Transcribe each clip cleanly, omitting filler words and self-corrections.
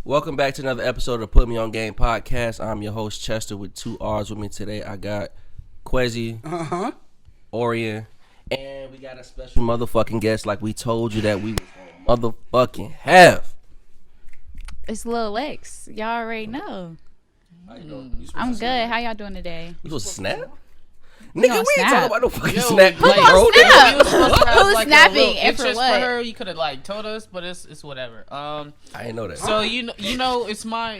Welcome back to another episode of the Put Me On Game podcast. I'm your host, Chester, with 2 R's with me today. I got Quezzy, Orion, and we got a special motherfucking guest like we told you that we was gonna motherfucking have. It's Lil Lex. Y'all already know. How you know? I'm good. How y'all doing today? You supposed to snap? Nigga, we ain't snap. talking about no fucking snap. Who gonna snap? Who's snapping and for what? For her, you could have like told us, but it's whatever. I didn't know that. So you know it's my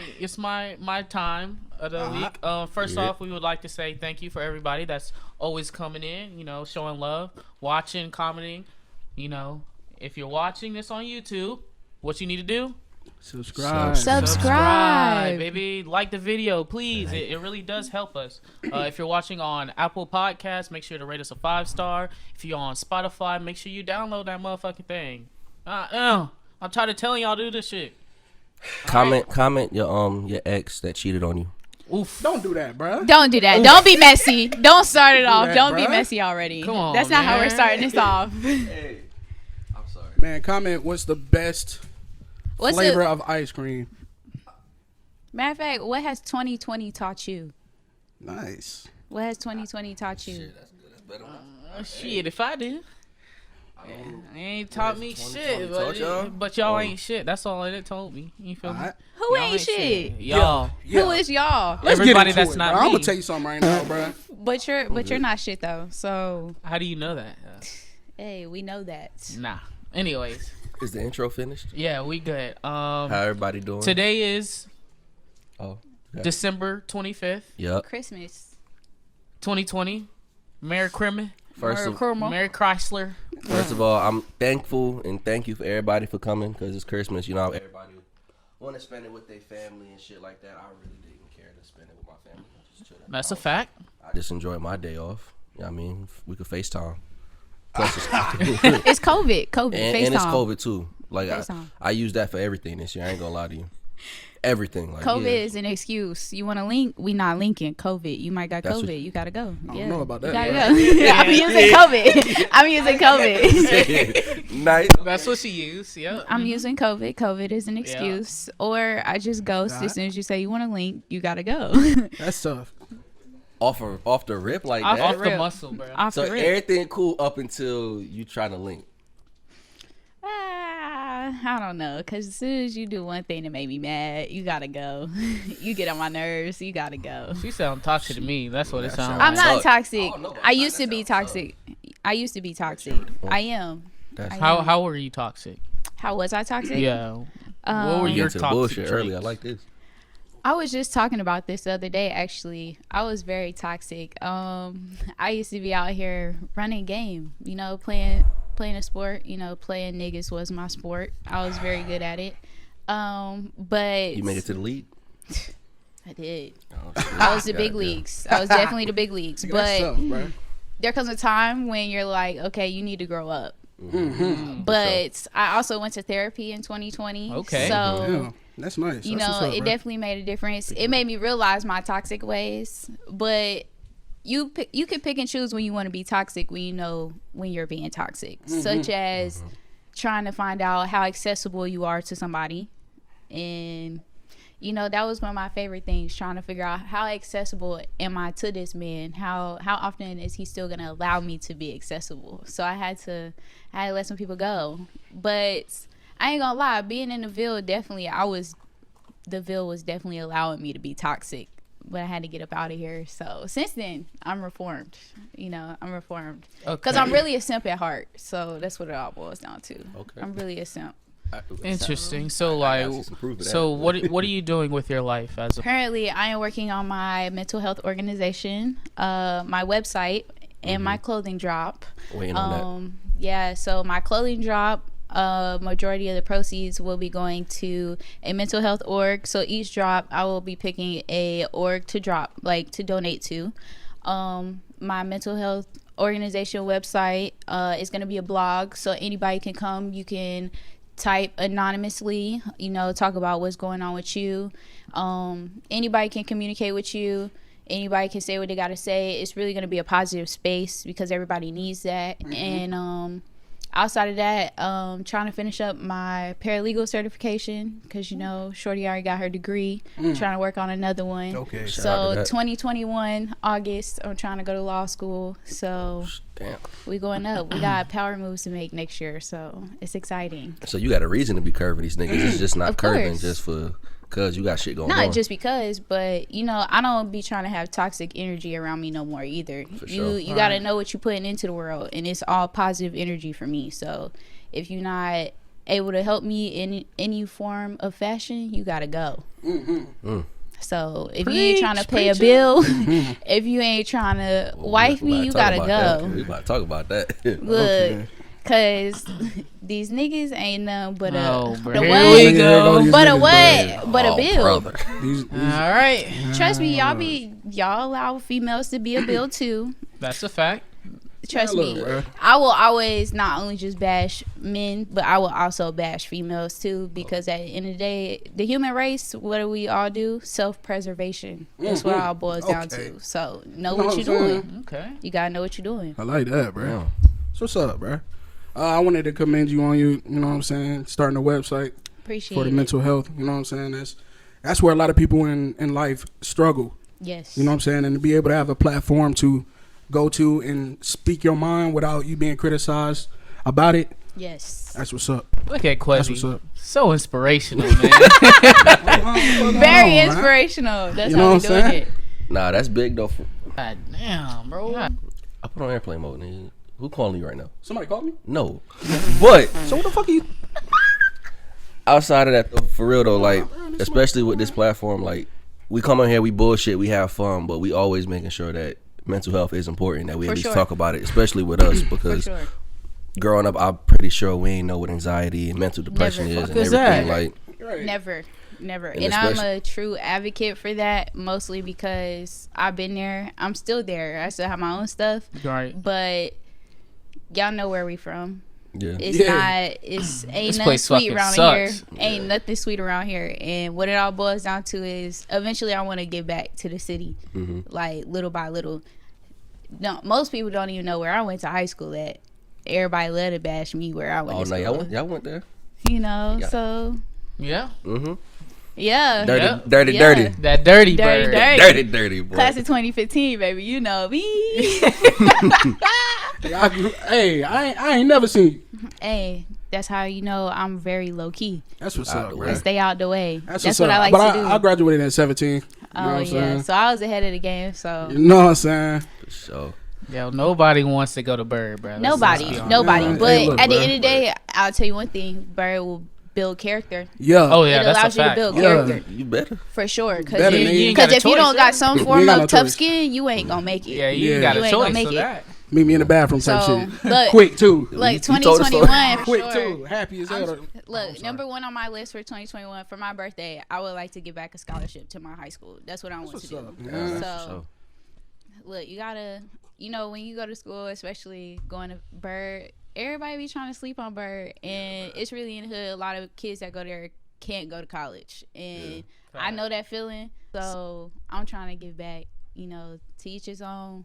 time of the week. First off, we would like to say thank you for everybody that's always coming in, showing love, watching, commenting. If you're watching this on YouTube, what you need to do? Subscribe, baby. Like the video, please. It really does help us. If you're watching on Apple Podcasts, make sure to rate us a 5-star. If you're on Spotify, make sure you download that motherfucking thing. I'm tired of telling y'all to do this shit. Comment your ex that cheated on you. Oof. Don't do that, bro. Don't do that. Don't be messy. Don't start it off. Don't be bruh. messy already. Come on, That's not how man. we're starting this off. Hey, I'm sorry. Man, comment what's the best flavor of ice cream. Matter of fact, what has 2020 taught you? Nice. What has 2020 taught you? Shit, that's good. That's better than Shit, if I did. They ain't taught me shit, taught y'all? but y'all ain't shit. That's all it told me. You feel me? Alright. Who Y'all ain't shit? Y'all. Who is y'all? Let's Everybody get into that's it, not bro. I'm me. gonna tell you something right now, bro. But you're not shit though. So How do you know that? hey, we know that. Nah. Anyways, Is the intro finished? yeah, we good. How everybody doing? Today is Oh, okay. December 25th, Yep. Christmas. 2020. Merry Christmas. First of Merry Chrysler. all, I'm thankful and thank you for everybody for coming because it's Christmas. Everybody want to spend it with their family and shit like that. I really didn't care to spend it with my family. I just chilled at the That's a house. fact. I just enjoyed my day off. You know what I mean? We could FaceTime. Plus it's It's COVID. COVID. and FaceTime. it's COVID too. Like FaceTime. I use that for everything this year. I ain't gonna lie to you. Everything. Like COVID yeah. is an excuse. You want to link? We not linking. COVID. You might got That's COVID. what- You gotta go. I don't know about that. You gotta bro. go. I'm using COVID. I'm using COVID. Nice. That's what she used. Yep. I'm using COVID. COVID is an excuse. Or I just ghost as soon as you say you want to link. You gotta go. That's tough. Off the rip like Off that. Off the the rip. muscle, bro. Off So the rip. everything cool up until you try to link. I don't know, because as soon as you do one thing that made me mad, you gotta go. You get on my nerves, you gotta go. She sound toxic to me. That's what it sounds I'm like. not toxic. Oh, no, I used to be toxic. I used to be toxic. I am. That's How were you toxic? How was I toxic? Yeah. What were you your into the toxic bullshit traits? earlier. I like this. I was just talking about this the other day, actually. I was very toxic. I used to be out here running game, playing a sport. Playing niggas was my sport. I was very good at it. But You made it to the league. I did. Oh, shit. I was the big Goddamn. leagues. I was definitely the big leagues. That's But tough, bro. there comes a time when you're like, okay, you need to grow up. Mm-hmm. But I also went to therapy in 2020. Okay. So, Yeah, that's nice. you That's know, what's up, it bro. definitely made a difference. It made me realize my toxic ways. But you can pick and choose when you want to be toxic when you know when you're being toxic. Such as trying to find out how accessible you are to somebody. And that was one of my favorite things, trying to figure out how accessible am I to this man? How often is he still gonna allow me to be accessible? So I had to let some people go. But I ain't gonna lie, being in the Ville the Ville was definitely allowing me to be toxic. But I had to get up out of here. So since then, I'm reformed. I'm reformed. Because I'm really a simp at heart. So that's what it all boils down to. Okay. I'm really a simp. Interesting. So, I like, gotta see some proof of that. so what are you doing with your life as a? Currently, I am working on my mental health organization, my website, and my clothing drop. Waiting on that. Yeah, so my clothing drop, majority of the proceeds will be going to a mental health org. So each drop, I will be picking a org to drop, like to donate to. My mental health organization website is going to be a blog, so anybody can come. You can type anonymously, talk about what's going on with you. Anybody can communicate with you. Anybody can say what they got to say. It's really going to be a positive space because everybody needs that. And outside of that, trying to finish up my paralegal certification because Shorty already got her degree. Trying to work on another one. Okay. So 2021 August, I'm trying to go to law school. So Damn. we going up. We got power moves to make next year, so it's exciting. So you got a reason to be curving these niggas. It's just not Of curving course. just for because you got shit going on. Not just because, but I don't be trying to have toxic energy around me no more either. For sure. You got to know what you're putting into the world, and it's all positive energy for me. So if you're not able to help me in any form of fashion, you got to go. So if you ain't trying to pay a bill, if you ain't trying to wife me, you got to go. We about to talk about that. Look. Cause these niggas ain't nothing but a bill. Brother. All right. Trust me, y'all allow females to be a bill too. That's a fact. Trust Yeah, me, look, bro. I will always not only just bash men, but I will also bash females too. Because at the end of the day, the human race, what do we all do? Self-preservation. That's what it all boils down to. So know what you're doing. Okay. You gotta know what you're doing. I like that, bro. Yeah. So what's up, bro? I wanted to commend you on you know what I'm saying, starting a website Appreciate for the it. mental health. You know what I'm saying? That's where a lot of people in life struggle. Yes. You know what I'm saying? And to be able to have a platform to go to and speak your mind without you being criticized about it. Yes. That's what's up. Look at That's Quezzy. what's up. So inspirational, man. Very inspirational. That's You know how we what I'm doing saying? it. Nah, that's big though. God damn, bro. I put on airplane mode, nigga. Who calling you right now? Somebody called me? No. But So what the fuck are you? outside of that, though, for real though, like especially with this platform, like we come on here, we bullshit, we have fun, but we always making sure that mental health is important, that we For at least sure. talk about it, especially with us, For because sure. growing up, I'm pretty sure we ain't know what anxiety and mental depression Never. is Fuck and is everything. that? Like, Right. Never. And And I'm especially- a true advocate for that, mostly because I've been there. I'm still there. I still have my own stuff. Right. But y'all know where we from. yeah, It's Yeah. not, it's ain't This nothing place sweet fucking around sucks. here. Ain't nothing sweet around here. And what it all boils down to is eventually I want to get back to the city. Like little by little. No, most people don't even know where I went to high school at. Everybody love to bash me where I went oh to no, school. y'all went there. Yeah. So Yeah. yeah. Dirty, Yeah. dirty, Yeah. dirty, That dirty Dirty, bird. dirty. dirty, dirty, boy. Class of 2015, baby. You know me. I ain't never seen you. Hey, that's how you know I'm very low key. That's what's Out up, the bro. way. Stay out the way. That's what's what up. I like but to do. I graduated at 17. You know Oh what I'm yeah, saying? so I was ahead of the game. So You know what I'm saying? So Yo, nobody wants to go to Bird, bro. nobody, Let's be honest. nobody. Yeah. But Hey, look, at the bro. end of the day, I'll tell you one thing: Bird will build character. Yeah. Oh yeah, It that's allows a you to fact. build Yeah. character you better. for sure. Because Better, nigga. You ain't got a if you choice, don't got right? some You form ain't got of no tough choice. skin, you ain't gonna make it. Yeah, you Yeah. ain't got You a ain't gonna choice make for it. that. Meet me in the bathroom type So shit. look, Quick too. like You told the story. 2021. for Quick sure. too. Happy as hell. Look, number one on my list for 2021 for my birthday, I would like to give back a scholarship to my high school. That's what I want to What's do. up? Yeah, Yeah. that's So, look, you gotta, when you go to school, especially going to Bird, everybody be trying to sleep on Bird, and it's really in the hood. A lot of kids that go there can't go to college, and I know that feeling. So I'm trying to give back. To each his own.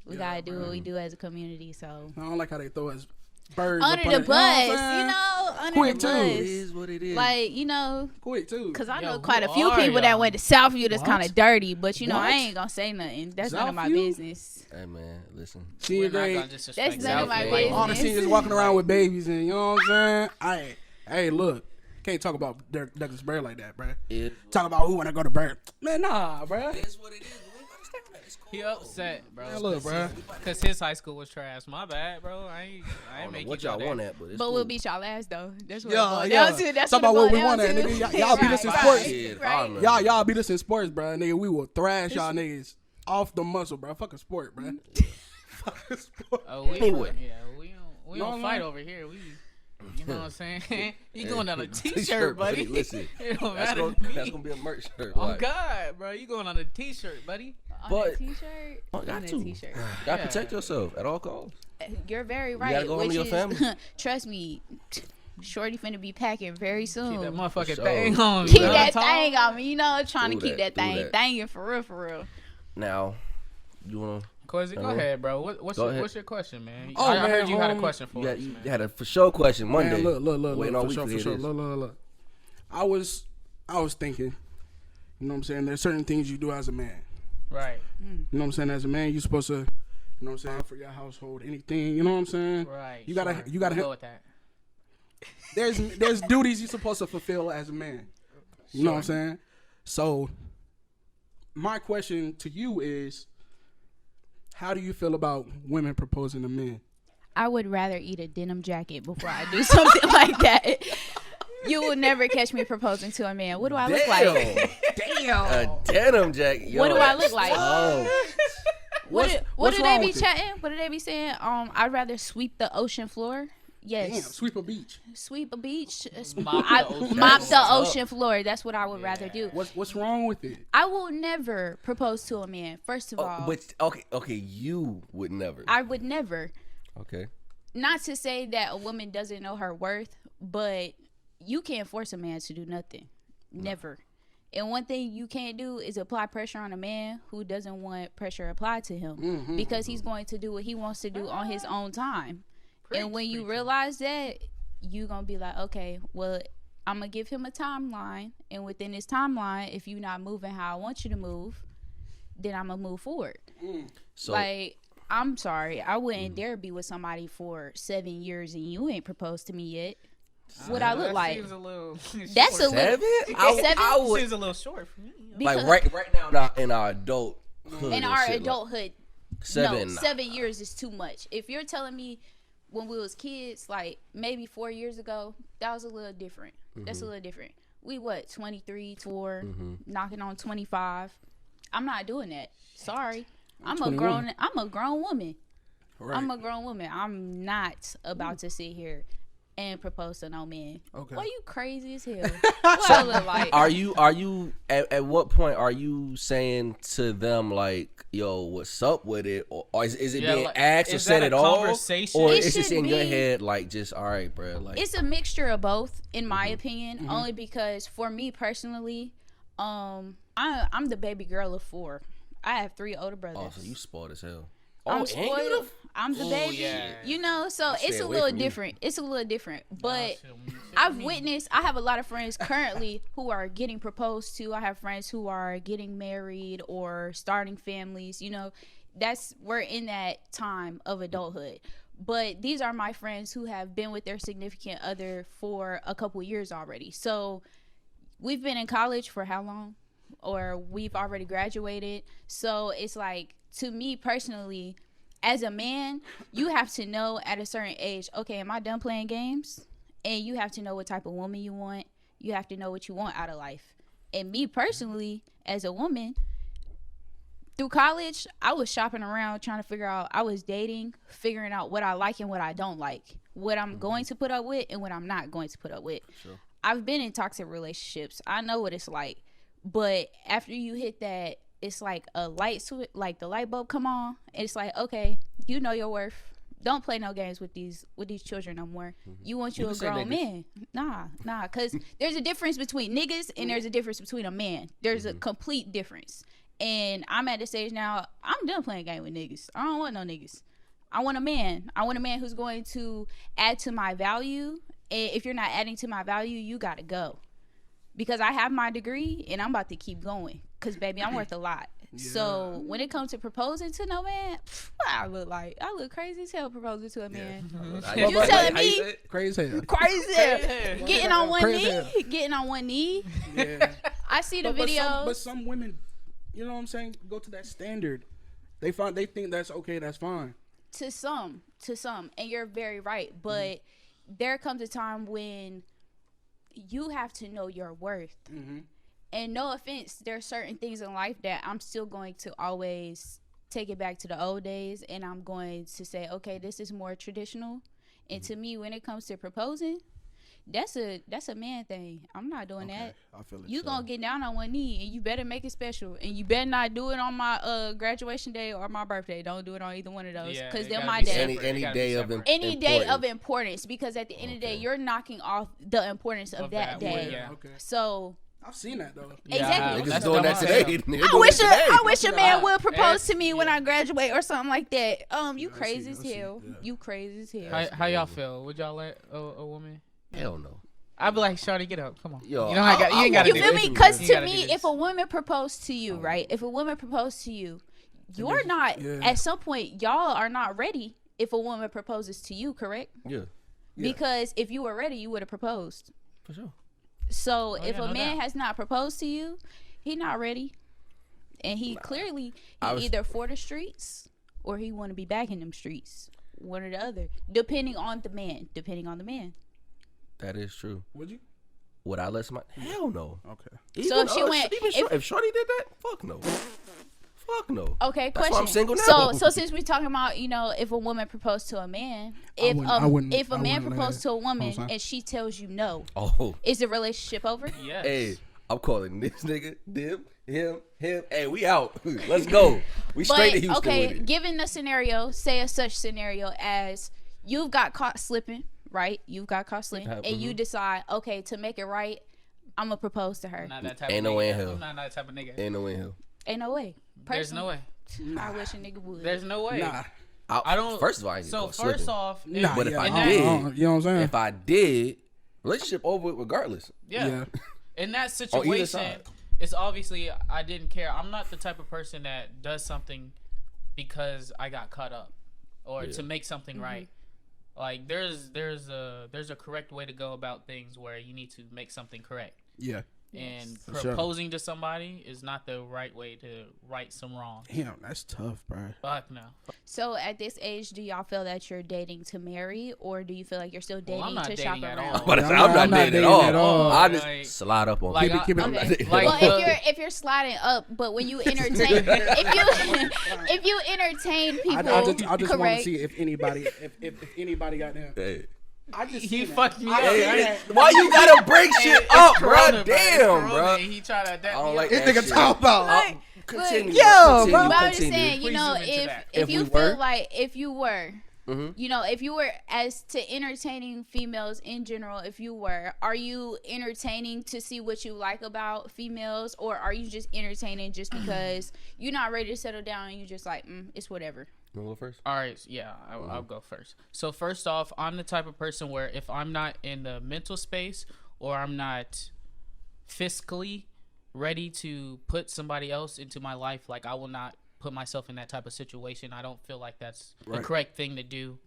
We gotta do what we do as a community. So I don't like how they throw us birds under up the on it. bus, You know what I'm saying? under Quick the too. bus. It is what it is. Like, Quick too. because I Yo, know quite a who few are people y'all? that went to Southview that's What? kind of dirty, but I What? ain't gonna say nothing. That's none of my Southview? business. Hey man, listen. Senior We're not grade. gonna disrespect That's none of my Southfield. business. All the seniors walking around with babies and you know what I'm saying? Hey, look. Can't talk about Douglas Bird like that, bruh. It Talk about who wanna go to Bird. Man, nah, bruh. is what it is. We ain't gotta stay on that. It's cool. He upset, bro. Man, look, bruh. Cause his high school was trash. My bad, bro. I ain't I don't know make what you y'all go there. want at, but it's But cool. we'll beat y'all ass though. That's what Yeah, it yeah. boils down to. That's Talk what about what it we boils want down at, to. nigga. Y'all beat us in sports. Shit, I Right. remember. Y'all beat us in sports, bruh. Nigga, we will thrash y'all niggas off the muscle, bruh. Fuck a sport, bruh. Fuck a sport. Oh, we Anyway. we No, don't no. fight over here. You know what I'm saying? You going on a T-shirt, t-shirt, buddy. Listen, It don't that's matter gonna, to me. that's gonna be a merch shirt. Oh Like, God, bro, you going on a t-shirt, buddy? On But- that t-shirt. Oh, got On that to. t-shirt. Gotta Yeah. protect yourself at all costs. You're very right. gotta go home to your family. Trust me, Shorty finna be packing very soon. Keep that motherfucking sure. thing on. Keep bro. that thing on me, trying Do to keep that, that do thing that. thangin' for real, for real. Now, you wanna Quizzy, go ahead, bro. What's your question, man? Oh, I man, heard you had a question for us, You man. had a for sure question Monday. Man, look, Waiting all for week sure, to for hear sure. this. Look. I was thinking, you know what I'm saying? There's certain things you do as a man. Right. You know what I'm saying? As a man, you're supposed to, you know what I'm saying, for your household, anything. You know what I'm saying? Right. You gotta We'll go with that. There's duties you're supposed to fulfill as a man. You know what I'm saying? So, my question to you is, how do you feel about women proposing to men? I would rather eat a denim jacket before I do something like that. You will never catch me proposing to a man. What do I look like? Damn. A denim jacket. Yo, What do I look like? Oh, What what's do wrong they be with it? chatting? What do they be saying? I'd rather sweep the ocean floor. Yes. Damn, sweep a beach. Sweep a beach. Mop the ocean Mop floor. the ocean floor. That's what I would rather do. What's wrong with it? I will never propose to a man. First of all, but okay, you would never. I would never. Okay. Not to say that a woman doesn't know her worth, but you can't force a man to do nothing. Never. And one thing you can't do is apply pressure on a man who doesn't want pressure applied to him because he's going to do what he wants to do on his own time. And when you realize that, you're going to be like, okay, well, I'm going to give him a timeline. And within this timeline, if you're not moving how I want you to move, then I'm going to move forward. So Like, I'm sorry. I wouldn't dare be with somebody for 7 years and you ain't proposed to me yet. What I look That like. seems a little That's a short. little. 7? I would Seems a little short for me. like right now in our adulthood. In and our shit, like, adulthood, 7. no, 7 years is too much. If you're telling me when we was kids, like maybe 4 years ago, that was a little different. That's a little different. We 23, 4, knocking on 25. I'm not doing that. Sorry. I'm a grown woman. Right. I'm a grown woman. I'm not about to sit here and propose to no man. Okay. Why you crazy as hell? What I look like? Are you at what point are you saying to them like, yo, what's up with it, or is it being like, asked or is said that at a all, conversation? or It is this should in your be. head like just all right, bro? Like It's a mixture of both, in my opinion. Only because for me personally, I'm the baby girl of 4. I have 3 older brothers. oh, so you spoiled as hell. I'm and spoiled. you I'm the Ooh, baby. yeah. You know, so stay it's a away little from you. different. It's a little different. But Me too. I've witnessed, I have a lot of friends currently who are getting proposed to. I have friends who are getting married or starting families. You know, we're in that time of adulthood. But these are my friends who have been with their significant other for a couple years already. So we've been in college for how long? Or we've already graduated. So it's like, to me personally, as a man, you have to know at a certain age, okay, am I done playing games? And you have to know what type of woman you want. You have to know what you want out of life. And me personally, as a woman, through college, I was shopping around trying to figure out, I was dating, figuring out what I like and what I don't like, what I'm going to put up with and what I'm not going to put up with. Sure. I've been in toxic relationships. I know what it's like. But after you hit that, it's like a light switch, like the light bulb come on. And it's like, okay, you know your worth. Don't play no games with these children no more. You want you can a say grown niggas. man. Nah, because there's a difference between niggas and there's a difference between a man. There's a complete difference. And I'm at the stage now, I'm done playing game with niggas. I don't want no niggas. I want a man. I want a man who's going to add to my value. And if you're not adding to my value, you got to go. Because I have my degree and I'm about to keep going. Because, baby, I'm worth a lot. Yeah. So, when it comes to proposing to no man, what I look like? I look crazy as hell proposing to a man. Yeah. You telling me? Crazy as hell. Crazy as hell. Getting on one Crazy knee? as Getting on one knee? Yeah. I see the But videos. some women, you know what I'm saying, go to that standard. They think that's okay, that's fine. To some. And you're very right. But there comes a time when you have to know your worth. And no offense, there are certain things in life that I'm still going to always take it back to the old days, and I'm going to say, okay, this is more traditional. And to me, when it comes to proposing, that's a man thing. I'm not doing that. I feel it. You gonna get down on one knee, and you better make it special, and you better not do it on my graduation day or my birthday. Don't do it on either one of those, because they're my day. Any day of Any day of importance, because at the end of the day, you're knocking off the importance of that day. Yeah. Okay. So I've seen that though. Exactly. Niggas That's doing dumb that as hell. today. I wish a man would propose That's- to me when I graduate or something like that. You crazy as I see. hell. Yeah. You crazy as hell. How y'all feel? Would y'all let a woman? Hell no. I'd be like, Shawty, get up. Come on. Yo, you know, you ain't got to You do feel this. me? Because You to gotta do me, this. if a woman proposed to you, right? If a woman proposed to you, you're not. Yeah. At some point, y'all are not ready. If a woman proposes to you, correct? Yeah, Because if you were ready, you would have proposed. for sure. So if yeah, a no man doubt. has not proposed to you, he not ready, and he clearly I was- either for the streets or he want to be back in them streets. One or the other, depending on the man. That is true. Would you? Would I let somebody? Hell no. Okay. So if she went- if Shorty did that, fuck no. Fuck no. Okay, That's question. why I'm single now. So since we're talking about, if a woman proposed to a man, I wouldn't if a man let her- proposed to a woman sorry. and she tells you no, Oh, is the relationship over? Yes. hey, I'm calling this nigga, them, him. Hey, we out. Let's go. We straight to Houston okay, with it. given the scenario, say a such scenario as you've got caught slipping, right? You've got caught slipping, and you decide, okay, to make it right, I'm gonna propose to her. I'm not that type Ain't of no nigga. way in hell. I'm not that type of nigga. Ain't no way in hell. Ain't no way. There's no way. I wish a nigga would. There's no way. Nah. I don't. First of all, I ain't get So caught first slipping. off, Nah. But if yeah, I that- did, you know what I'm saying? if I did, relationship over regardless. yeah. In that On either situation, side. it's obviously I didn't care. I'm not the type of person that does something because I got caught up or to make something right. Like there's a correct way to go about things where you need to make something correct. Yeah. And sure. proposing to somebody is not the right way to right some wrong. Damn, that's tough, bro. Fuck no. So at this age, do y'all feel that you're dating to marry, or do you feel like you're still dating I'm not to dating shop at around? all. But Yeah, I'm not dating at all. I just Like- slide up on Like, people. Keep it. I'm not Okay. dating Like, at all. Well, if you're sliding up, but when you entertain, if you entertain people, I just want to correct? see if anybody got them. Hey. I just He seen that. fucked me I up. seen Hey, that. why you gotta break shit It's up, bro? Corona, It's Damn, Corona, bro. and He tried to adapt I don't me like up. that This nigga shit. talk about. Continue. Yo, continue, bro. But I'm just continue. saying, Please zoom into that. if If you we feel were? like if you were, Mhm. if you were as to entertaining females in general, if you were, are you entertaining to see what you like about females, or are you just entertaining just because you're not ready to settle down and you just like, it's whatever? You wanna go first? All right, yeah, I'll go first. So first off, I'm the type of person where if I'm not in the mental space or I'm not fiscally ready to put somebody else into my life, like I will not put myself in that type of situation. I don't feel like that's the correct thing to do.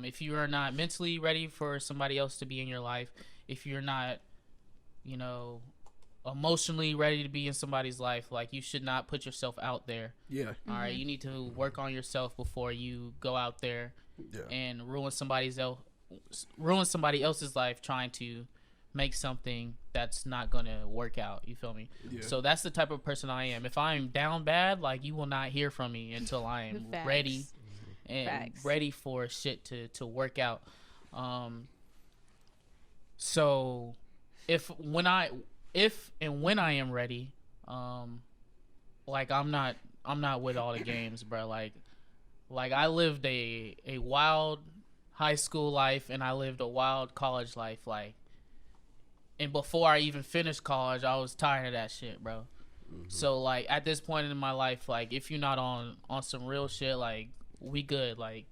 If you are not mentally ready for somebody else to be in your life, if you're not, emotionally ready to be in somebody's life, like you should not put yourself out there. Yeah. All right, you need to work on yourself before you go out there and ruin somebody else's life trying to make something that's not gonna work out. You feel me? Yeah. So that's the type of person I am. If I'm down bad, like you will not hear from me until I am Facts. ready and Facts. ready for shit to work out. So if and when I am ready, like I'm not with all the games, bro. Like I lived a wild high school life and I lived a wild college life, and before I even finished college, I was tired of that shit, bro. So like at this point in my life, like if you're not on some real shit, like we good. Like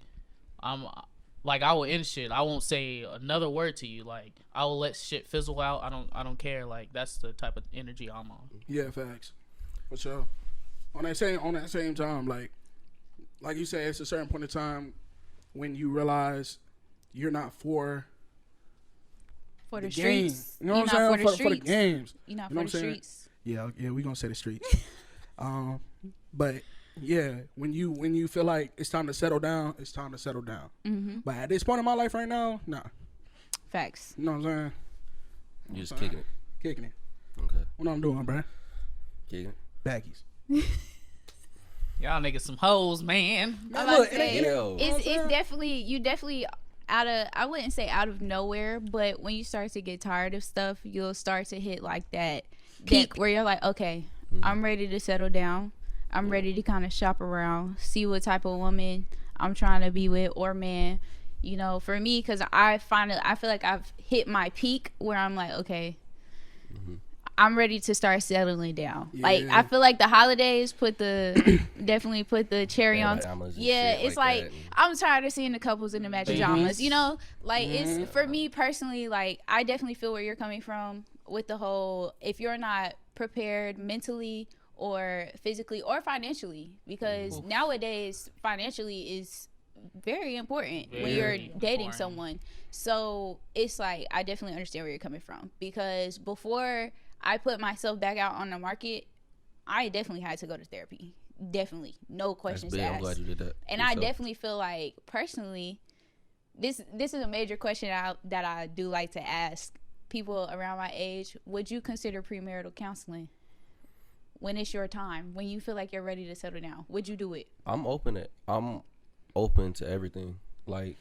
I will end shit. I won't say another word to you. Like I will let shit fizzle out. I don't care. Like that's the type of energy I'm on. Yeah, facts. For sure. On that same time, like you said, it's a certain point in time when you realize you're not for For the games. streets, You know what I'm saying? For the games. You're not You know for what the I'm saying? streets. Yeah, we gonna say the streets. But yeah, when you feel like it's time to settle down, it's time to settle down. Mm-hmm. But at this point in my life right now, nah. Facts. You know what I'm saying? You just kicking it. Kicking it. Okay. What I'm doing, bruh? Kicking it. Baggies. Y'all niggas some hoes, man. I'm about look, to say, Yo. it's definitely out of, I wouldn't say out of nowhere, but when you start to get tired of stuff, you'll start to hit like that peak where you're like, okay, I'm ready to settle down. I'm ready to kind of shop around, see what type of woman I'm trying to be with or man. You know, for me, because I feel like I've hit my peak where I'm like, okay, I'm ready to start settling down. Yeah. Like I feel like the holidays definitely put the cherry on. Pajamas and Yeah, shit it's like like that. I'm tired of seeing the couples in the matching pajamas. You know, like it's for me personally. Like I definitely feel where you're coming from with the whole if you're not prepared mentally or physically or financially, because nowadays financially is very important when you're dating someone. So it's like I definitely understand where you're coming from, because before I put myself back out on the market, I definitely had to go to therapy. Definitely, no questions That's big. asked. I'm glad you did that. And I definitely feel like personally, this is a major question that I do like to ask people around my age. Would you consider premarital counseling when it's your time, when you feel like you're ready to settle down? Would you do it? I'm open to everything. Like,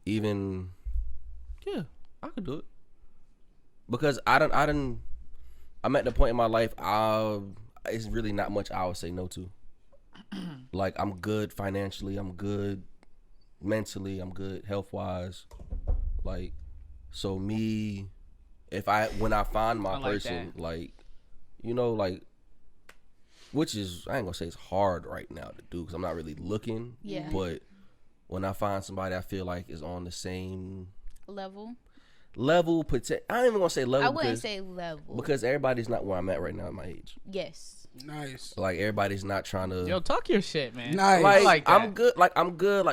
even, yeah, I could do it. Because I'm at the point in my life, it's really not much I would say no to. Like, I'm good financially, I'm good mentally, I'm good health-wise. Like, so me, when I find my person, like, you know, like, which is, I ain't gonna say it's hard right now to do because I'm not really looking. Yeah. But when I find somebody I feel like is on the same level, I ain't even gonna say level. I wouldn't say level. Because everybody's not where I'm at right now at my age. Yes. Nice. Like, everybody's not trying to. Yo, talk your shit, man. Nice. Like I'm good. Like,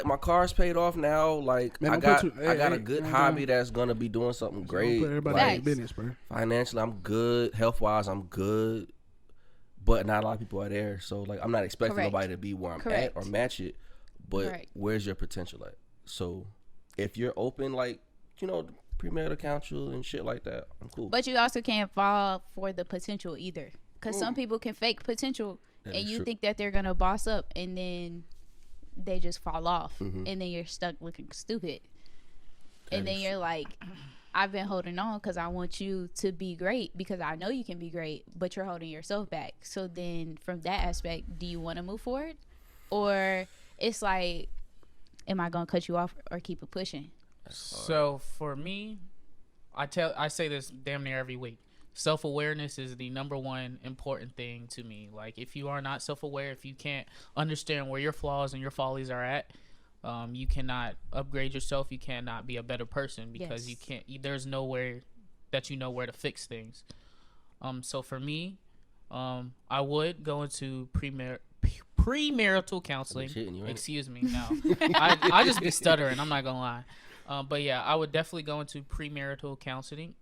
my car's paid off now. Like, Man, I got hey, a good hobby that's gonna be doing something great. Put everybody Like, in business, bro. financially, I'm good. Health wise, I'm good. But not a lot of people are there. So, like, I'm not expecting nobody to be where I'm at or match it. But where's your potential at? So, if you're open, like, you know, premarital counsel and shit like that, I'm cool. But you also can't fall for the potential either. Because some people can fake potential and you think that they're going to boss up and then they just fall off. And then you're stuck looking stupid. And then you're like, I've been holding on because I want you to be great because I know you can be great, but you're holding yourself back. So then from that aspect, do you want to move forward? Or it's like, am I going to cut you off or keep it pushing? So for me, I say this damn near every week. Self-awareness is the number one important thing to me. Like, if you are not self-aware, if you can't understand where your flaws and your follies are at, you cannot upgrade yourself. You cannot be a better person because you can't. There's nowhere that you know where to fix things. So for me, I would go into premarital counseling. Excuse me. No, I just be stuttering. I'm not gonna lie. But yeah, I would definitely go into premarital counseling.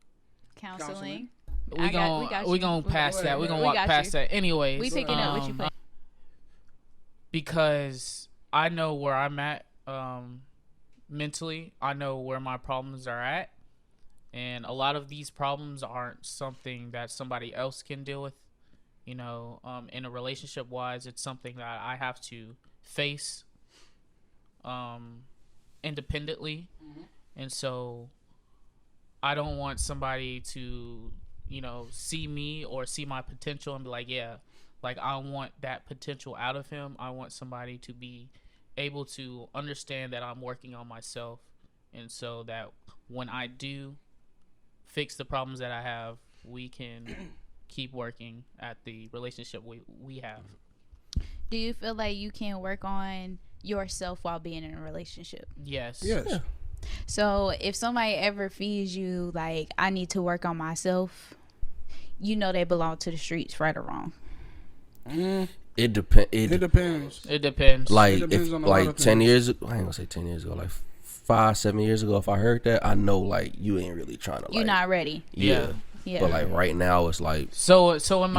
We gonna pass that. We gonna walk past that. Anyways, we picking up what you put. Because I know where I'm at mentally. I know where my problems are at, and a lot of these problems aren't something that somebody else can deal with. You know, in a relationship wise, it's something that I have to face independently, and so I don't want somebody to, you know, see me or see my potential and be like, yeah, like, I want that potential out of him. I want somebody to be able to understand that I'm working on myself, and so that when I do fix the problems that I have, we can keep working at the relationship we have. Do you feel like you can work on yourself while being in a relationship? Yes. Yes. So if somebody ever feeds you like, I need to work on myself, you know they belong to the streets, right or wrong. It depends. It depends. It depends. Like, it depends if, on a like lot of 10 things. years ago, I ain't gonna say 10 years ago, like 5-7 years ago, if I heard that, I know, like, you ain't really trying to, like, You're not ready. Yeah. But, like, right now, it's like, so in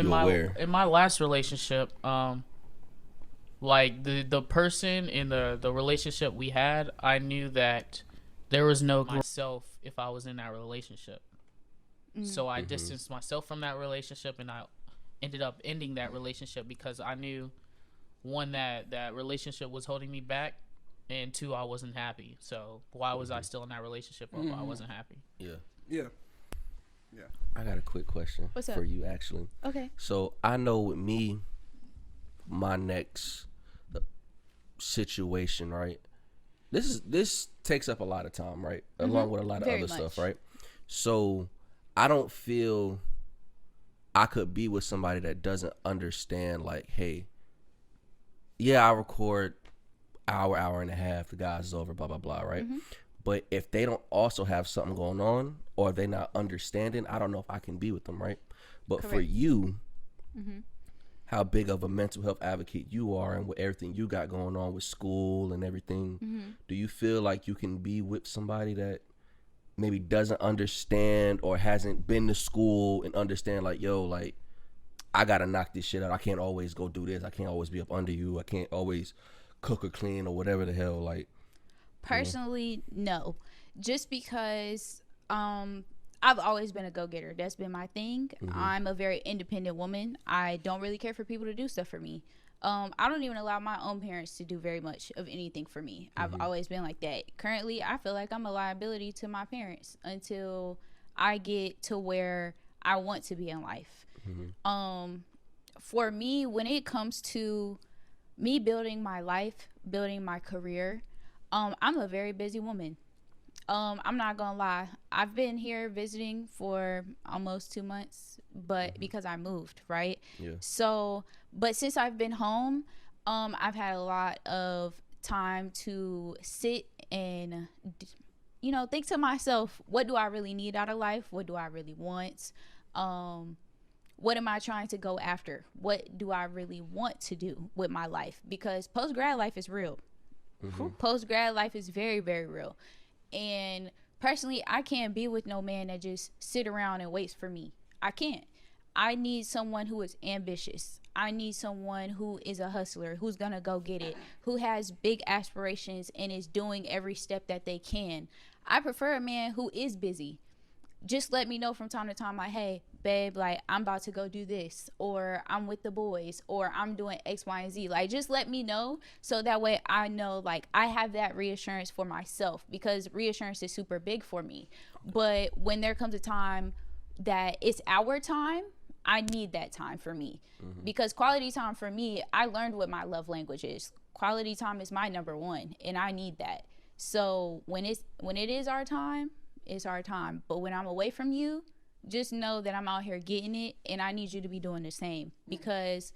my last relationship, like, the person in the relationship we had, I knew that there was no myself if I was in that relationship. So I distanced myself from that relationship, and I ended up ending that relationship because I knew, one, that relationship was holding me back, and two, I wasn't happy. So why was I still in that relationship if I wasn't happy? Yeah. I got a quick question for you, actually. Okay. So I know with me, my next situation, right? This takes up a lot of time, right? Along with a lot of other stuff, right? So I don't feel I could be with somebody that doesn't understand, like, hey, yeah, I record hour and a half, the guy's is over, blah, blah, blah, right? Mm-hmm. But if they don't also have something going on or they not understanding, I don't know if I can be with them, right? But Correct. For you, how big of a mental health advocate you are and with everything you got going on with school and everything, do you feel like you can be with somebody that maybe doesn't understand or hasn't been to school and understand, like, yo, like, I gotta knock this shit out. I can't always go do this. I can't always be up under you. I can't always cook or clean or whatever the hell, like. Personally, no. Just because I've always been a go-getter. That's been my thing. I'm a very independent woman. I don't really care for people to do stuff for me. I don't even allow my own parents to do very much of anything for me. I've always been like that. Currently, I feel like I'm a liability to my parents until I get to where I want to be in life. For me, when it comes to me building my life, building my career, I'm a very busy woman. I'm not gonna lie. I've been here visiting for almost 2 months, but because I moved, right? Yeah. So, but since I've been home, I've had a lot of time to sit and, you know, think to myself, what do I really need out of life? What do I really want? What am I trying to go after? What do I really want to do with my life? Because post-grad life is real. Post-grad life is very, very real. And personally, I can't be with no man that just sit around and waits for me. I can't. I need someone who is ambitious. I need someone who is a hustler, who's going to go get it, who has big aspirations and is doing every step that they can. I prefer a man who is busy. Just let me know from time to time, like, hey, babe, like, I'm about to go do this, or I'm with the boys, or I'm doing X, Y, and Z. Like, just let me know so that way I know, like, I have that reassurance for myself, because reassurance is super big for me. But when there comes a time that it's our time, I need that time for me. Because quality time for me, I learned what my love language is. Quality time is my number one, and I need that. So when it is our time, it's our time. But when I'm away from you, just know that I'm out here getting it, and I need you to be doing the same, because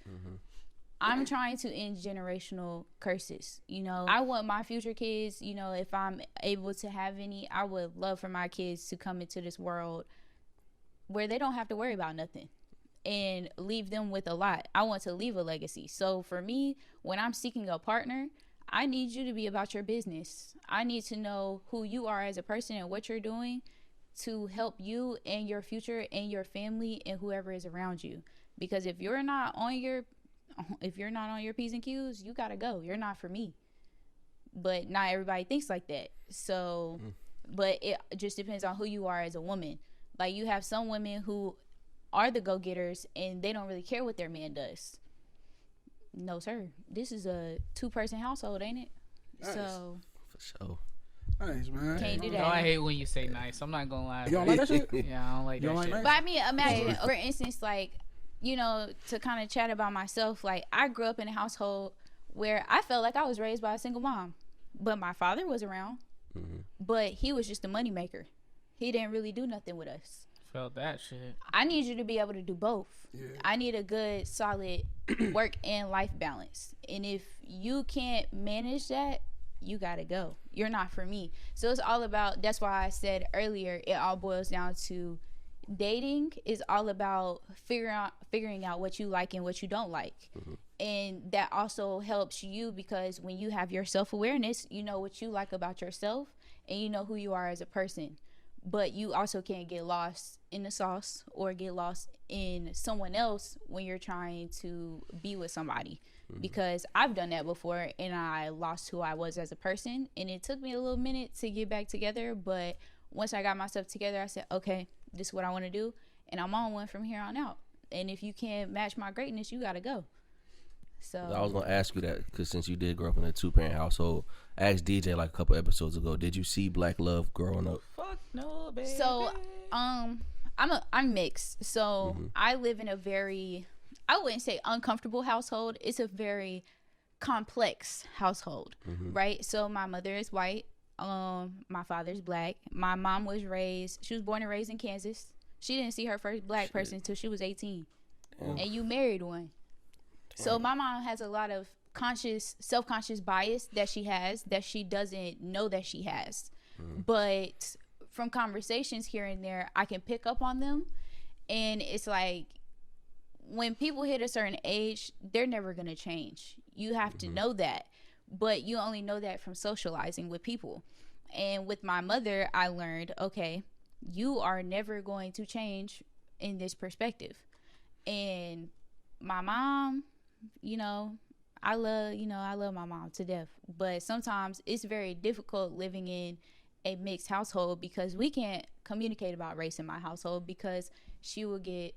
I'm trying to end generational curses. You know, I want my future kids, you know, if I'm able to have any, I would love for my kids to come into this world where they don't have to worry about nothing and leave them with a lot. I want to leave a legacy. So for me, when I'm seeking a partner, I need you to be about your business. I need to know who you are as a person and what you're doing to help you and your future and your family and whoever is around you. Because if you're not on your P's and Q's, you gotta go. You're not for me. But not everybody thinks like that. So, but it just depends on who you are as a woman. Like, you have some women who are the go-getters and they don't really care what their man does. No, sir. This is a 2-person household, ain't it? Nice. So for sure. Nice, man. Can't do that. No, I hate when you say nice. I'm not gonna lie. You don't like that shit? Yeah, I don't like that shit. But I mean, imagine, for instance, like, you know, to kind of chat about myself, like, I grew up in a household where I felt like I was raised by a single mom. But my father was around. But he was just a money maker. He didn't really do nothing with us. Felt that shit. I need you to be able to do both. Yeah. I need a good, solid work and life balance. And if you can't manage that, you gotta go. You're not for me. So it's all about, that's why I said earlier, it all boils down to dating is all about figuring out what you like and what you don't like. And that also helps you, because when you have your self-awareness, you know what you like about yourself and you know who you are as a person. But you also can't get lost in the sauce or get lost in someone else when you're trying to be with somebody. Because I've done that before and I lost who I was as a person. And it took me a little minute to get back together. But once I got myself together, I said, okay, this is what I want to do. And I'm on one from here on out. And if you can't match my greatness, you got to go. So I was going to ask you that, because since you did grow up in a 2-parent household, I asked DJ like a couple episodes ago, did you see black love growing up? Fuck no, baby. So, I'm mixed. So I live in a very, I wouldn't say uncomfortable household. It's a very complex household, right? So my mother is white. My father's black. My mom was born and raised in Kansas. She didn't see her first black person until she was 18. Damn. And you married one. So my mom has a lot of self-conscious bias that she has that she doesn't know that she has. But from conversations here and there, I can pick up on them. And it's like, when people hit a certain age, they're never going to change. You have to know that. But you only know that from socializing with people. And with my mother, I learned, okay, you are never going to change in this perspective. And my mom, I love my mom to death. But sometimes it's very difficult living in a mixed household because we can't communicate about race in my household because she will get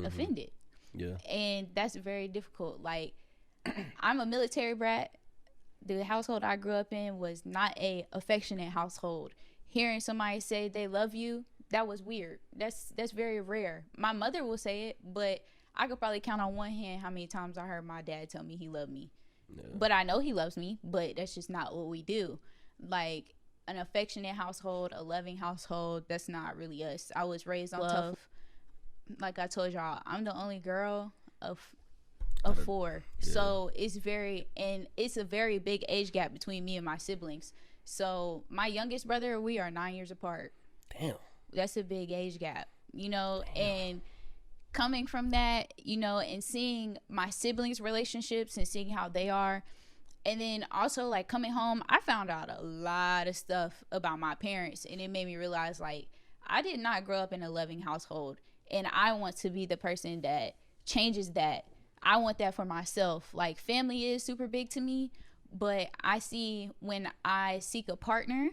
offended. Yeah. And that's very difficult. Like, I'm a military brat. The household I grew up in was not a affectionate household. Hearing somebody say they love you, that was weird. That's very rare. My mother will say it, but I could probably count on one hand how many times I heard my dad tell me he loved me. Yeah. But I know he loves me, but that's just not what we do. Like, an affectionate household, a loving household, that's not really us. I was raised on love. Like I told y'all, I'm the only girl of 4. Yeah. So it's a very big age gap between me and my siblings. So my youngest brother, we are 9 years apart. Damn. That's a big age gap, and coming from that, and seeing my siblings' relationships and seeing how they are. And then also, like, coming home, I found out a lot of stuff about my parents, and it made me realize, like, I did not grow up in a loving household, and I want to be the person that changes that. I want that for myself. Like, family is super big to me, but I see when I seek a partner,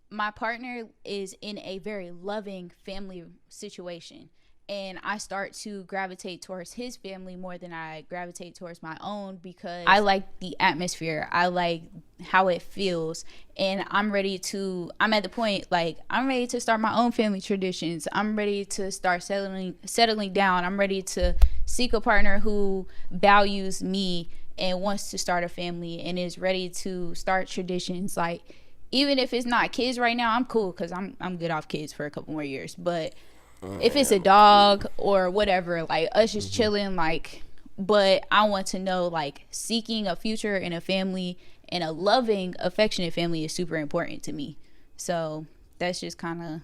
my partner is in a very loving family situation. And I start to gravitate towards his family more than I gravitate towards my own because I like the atmosphere. I like how it feels. And I'm at the point, like, I'm ready to start my own family traditions. I'm ready to start settling down. I'm ready to seek a partner who values me and wants to start a family and is ready to start traditions. Like, even if it's not kids right now, I'm cool because I'm good off kids for a couple more years. But if it's a dog or whatever, like, us just chilling, like, but I want to know, like, seeking a future and a family and a loving, affectionate family is super important to me. So that's just kind of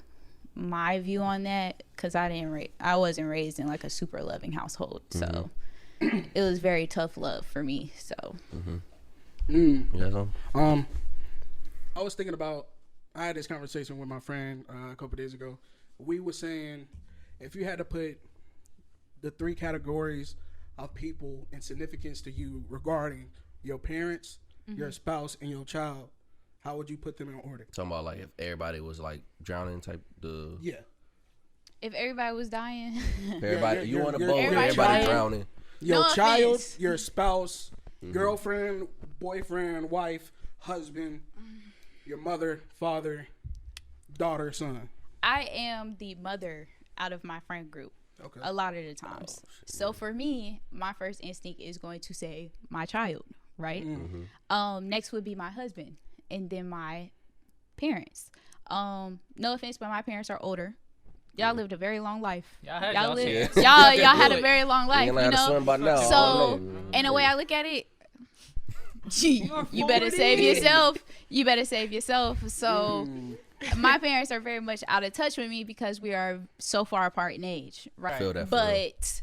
my view on that because I wasn't raised in, like, a super loving household. So it was very tough love for me. So I was thinking about, I had this conversation with my friend a couple days ago. We were saying, if you had to put the 3 categories of people in significance to you regarding your parents, your spouse, and your child, how would you put them in order? Talking about, like, if everybody was, like, drowning type Yeah. If everybody was dying. Everybody, you want a boat, everybody drowning. Your No child, offense. your spouse, girlfriend, boyfriend, wife, husband, your mother, father, daughter, son. I am the mother out of my friend group a lot of the times. So for me, my first instinct is going to say my child, right? Next would be my husband and then my parents. No offense, but my parents are older. Y'all lived a very long life. Y'all had y'all had a very long life, swim by now. So in a way I look at it, you better save yourself. You better save yourself. So my parents are very much out of touch with me because we are so far apart in age, right? Feel that, but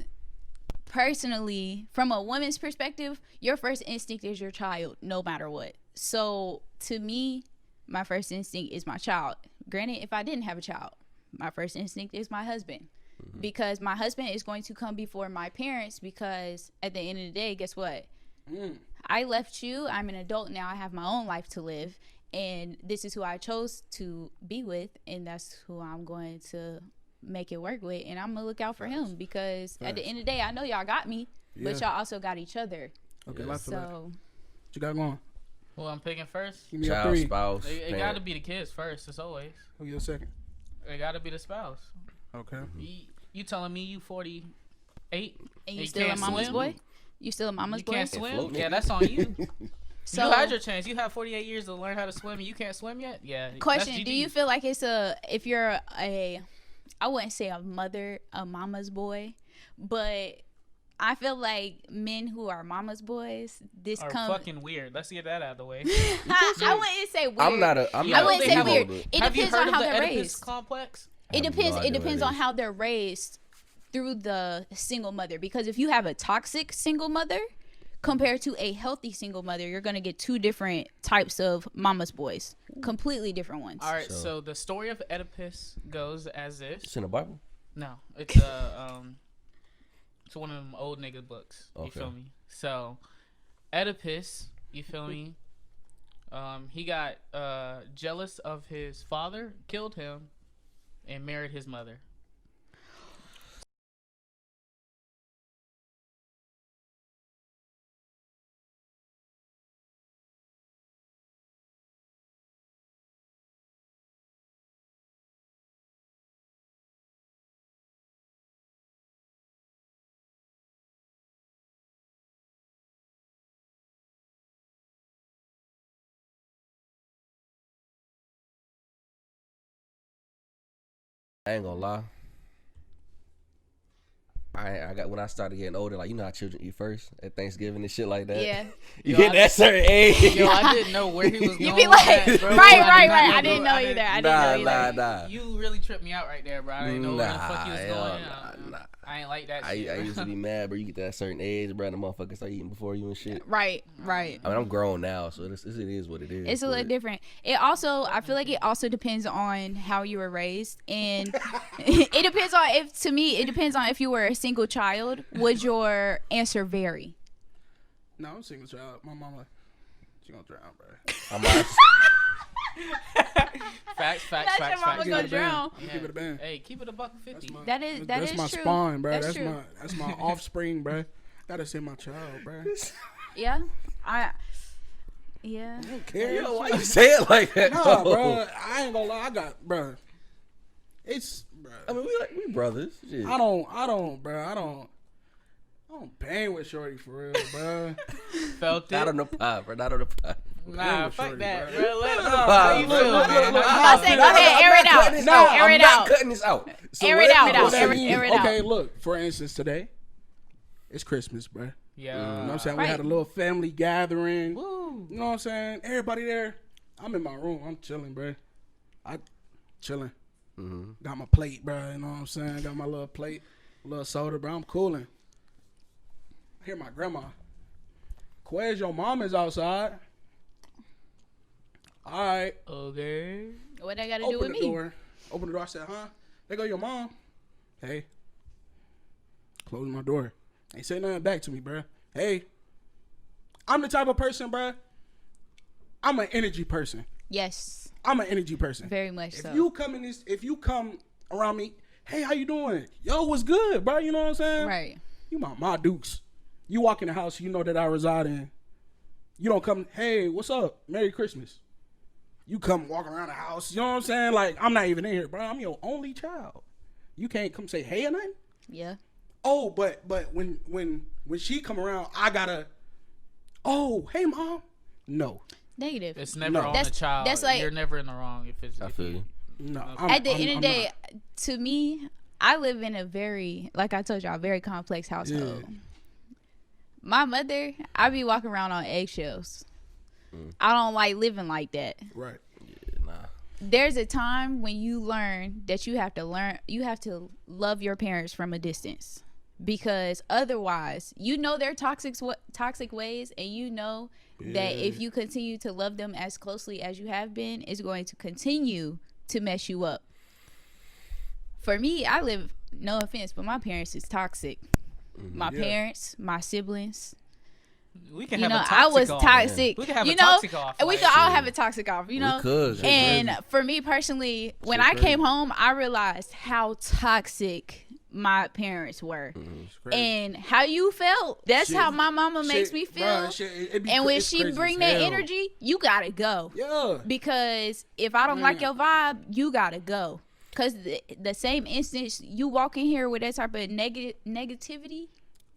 personally, from a woman's perspective, your first instinct is your child, no matter what. So to me, my first instinct is my child. Granted, if I didn't have a child, my first instinct is my husband. Because my husband is going to come before my parents because at the end of the day, guess what? I left you. I'm an adult now. I have my own life to live. And this is who I chose to be with, and that's who I'm going to make it work with. And I'm going to look out for him because at the end of the day, I know y'all got me, but y'all also got each other. Okay, so what you got going? Who I'm picking first? Give me Child, your 3. spouse, It got to be the kids first, as always. Who your second? It got to be the spouse. Okay. You telling me you 48? And you still a mama's boy? You still a mama's boy? You can't swim? float, Yeah, that's on you. So, you had your chance. You have 48 years to learn how to swim and you can't swim yet? Yeah. Question, do you feel like if you're a I wouldn't say a mama's boy, but I feel like men who are mama's boys, are fucking weird. Let's get that out of the way. I wouldn't say weird. I wouldn't say weird. It Have you depends heard on how of the they're Oedipus raised. complex? It depends. no It idea depends what it on is. how they're raised through the single mother. Because if you have a toxic single mother compared to a healthy single mother, you're gonna get two different types of mama's boys, completely different ones. All right. So the story of Oedipus goes as this. It's in the Bible. No, it's it's one of them old nigga books. You Okay. feel me? So Oedipus, you feel me? He got jealous of his father, killed him, and married his mother. I ain't gonna lie. I got when I started getting older, like you know how children eat first at Thanksgiving and shit like that. Yeah. You hit that certain age. Yo, I didn't know where he was going. You be with like, that, bro. right. I I didn't know either. I didn't know either. Nah. You really tripped me out right there, bro. I didn't know where the fuck he was hell going. nah. I ain't like that I shit. used to be mad, bro. You get to that certain age, bro, and the motherfuckers start eating before you and shit. Right. I mean, I'm grown now, so it is what it is. It's a little different. I feel like it also depends on how you were raised, and it depends on if you were a single child. Would your answer vary? No, I'm a single child. My mama, she gonna drown, bro. I'm like, Facts. Your mama Give gonna it a band. drown. I'm give it a band. Hey, keep it $1.50. That is That's my true. spawn, bro. That's That's true. my offspring, bro. Gotta say my child, bro. Yeah. I don't care. yo, why you say it like that? Nah, bro. I ain't gonna lie. I got, bro. It's, bro. I mean, we brothers. Shit. I don't bang with shorty for real, bro. Felt Not on it. the pot, bro. Not on the pot. Nah, with fuck shorty, that, bro. bro. Let Nah, how you look, feel, look, man. look, I say, go ahead, air it out. Air it I'm not out. cutting this out. So Air it whatever out. you say- Air it out. Okay, look. For instance, today, it's Christmas, bro. Yeah. You know what I'm saying? Right. We had a little family gathering. Woo. You know what I'm saying? Everybody there. I'm in my room. I'm chilling, bro. Chilling. Got my plate, bro. You know what I'm saying? Got my little plate, little soda, bro. I'm cooling. I hear my grandma. Quez, your mom is outside. All right. Okay. What I got to do with Open the me? door. Open the door. I said, huh? There go your mom. Hey. Close my door. Ain't say nothing back to me, bro. Hey. I'm the type of person, bro. I'm an energy person. Yes, I'm an energy person. very much so. If you come around me, hey, how you doing? Yo, what's good, bro? You know what I'm saying? Right. You my dukes. You walk in the house, you know that I reside in. You don't come, hey, what's up? Merry Christmas. You come walk around the house, you know what I'm saying? Like, I'm not even in here, bro. I'm your only child. You can't come say hey or nothing? Yeah. Oh, but when she come around, I gotta, oh, hey, mom. No. Negative. It's never No. on That's- the child. that's like- You're never in the wrong if it's. I if feel you. No. At the end of I'm the day, not. to me, I live in a very, like I told y'all, very complex household. Yeah. My mother, I be walking around on eggshells. I don't like living like that. Right. Nah. There's a time when you learn that you have to love your parents from a distance, because otherwise, you know their toxic ways, and you know that if you continue to love them as closely as you have been, it's going to continue to mess you up. For me, I live, no offense, but my parents is toxic. My parents, my siblings. We can You have know, a toxic I was off. toxic. We can have you a know, toxic off. we like, could all have a toxic off. You know, could. and for me personally, when I came home, I realized how toxic my parents were, and how you felt. That's Shit. how my mama makes Shit, me feel. bruh, shit, it be And when it's she crazy bring as that hell. energy, you gotta go. Yeah. Because if I don't like your vibe, you gotta go. Because the same instance you walk in here with that type of negativity,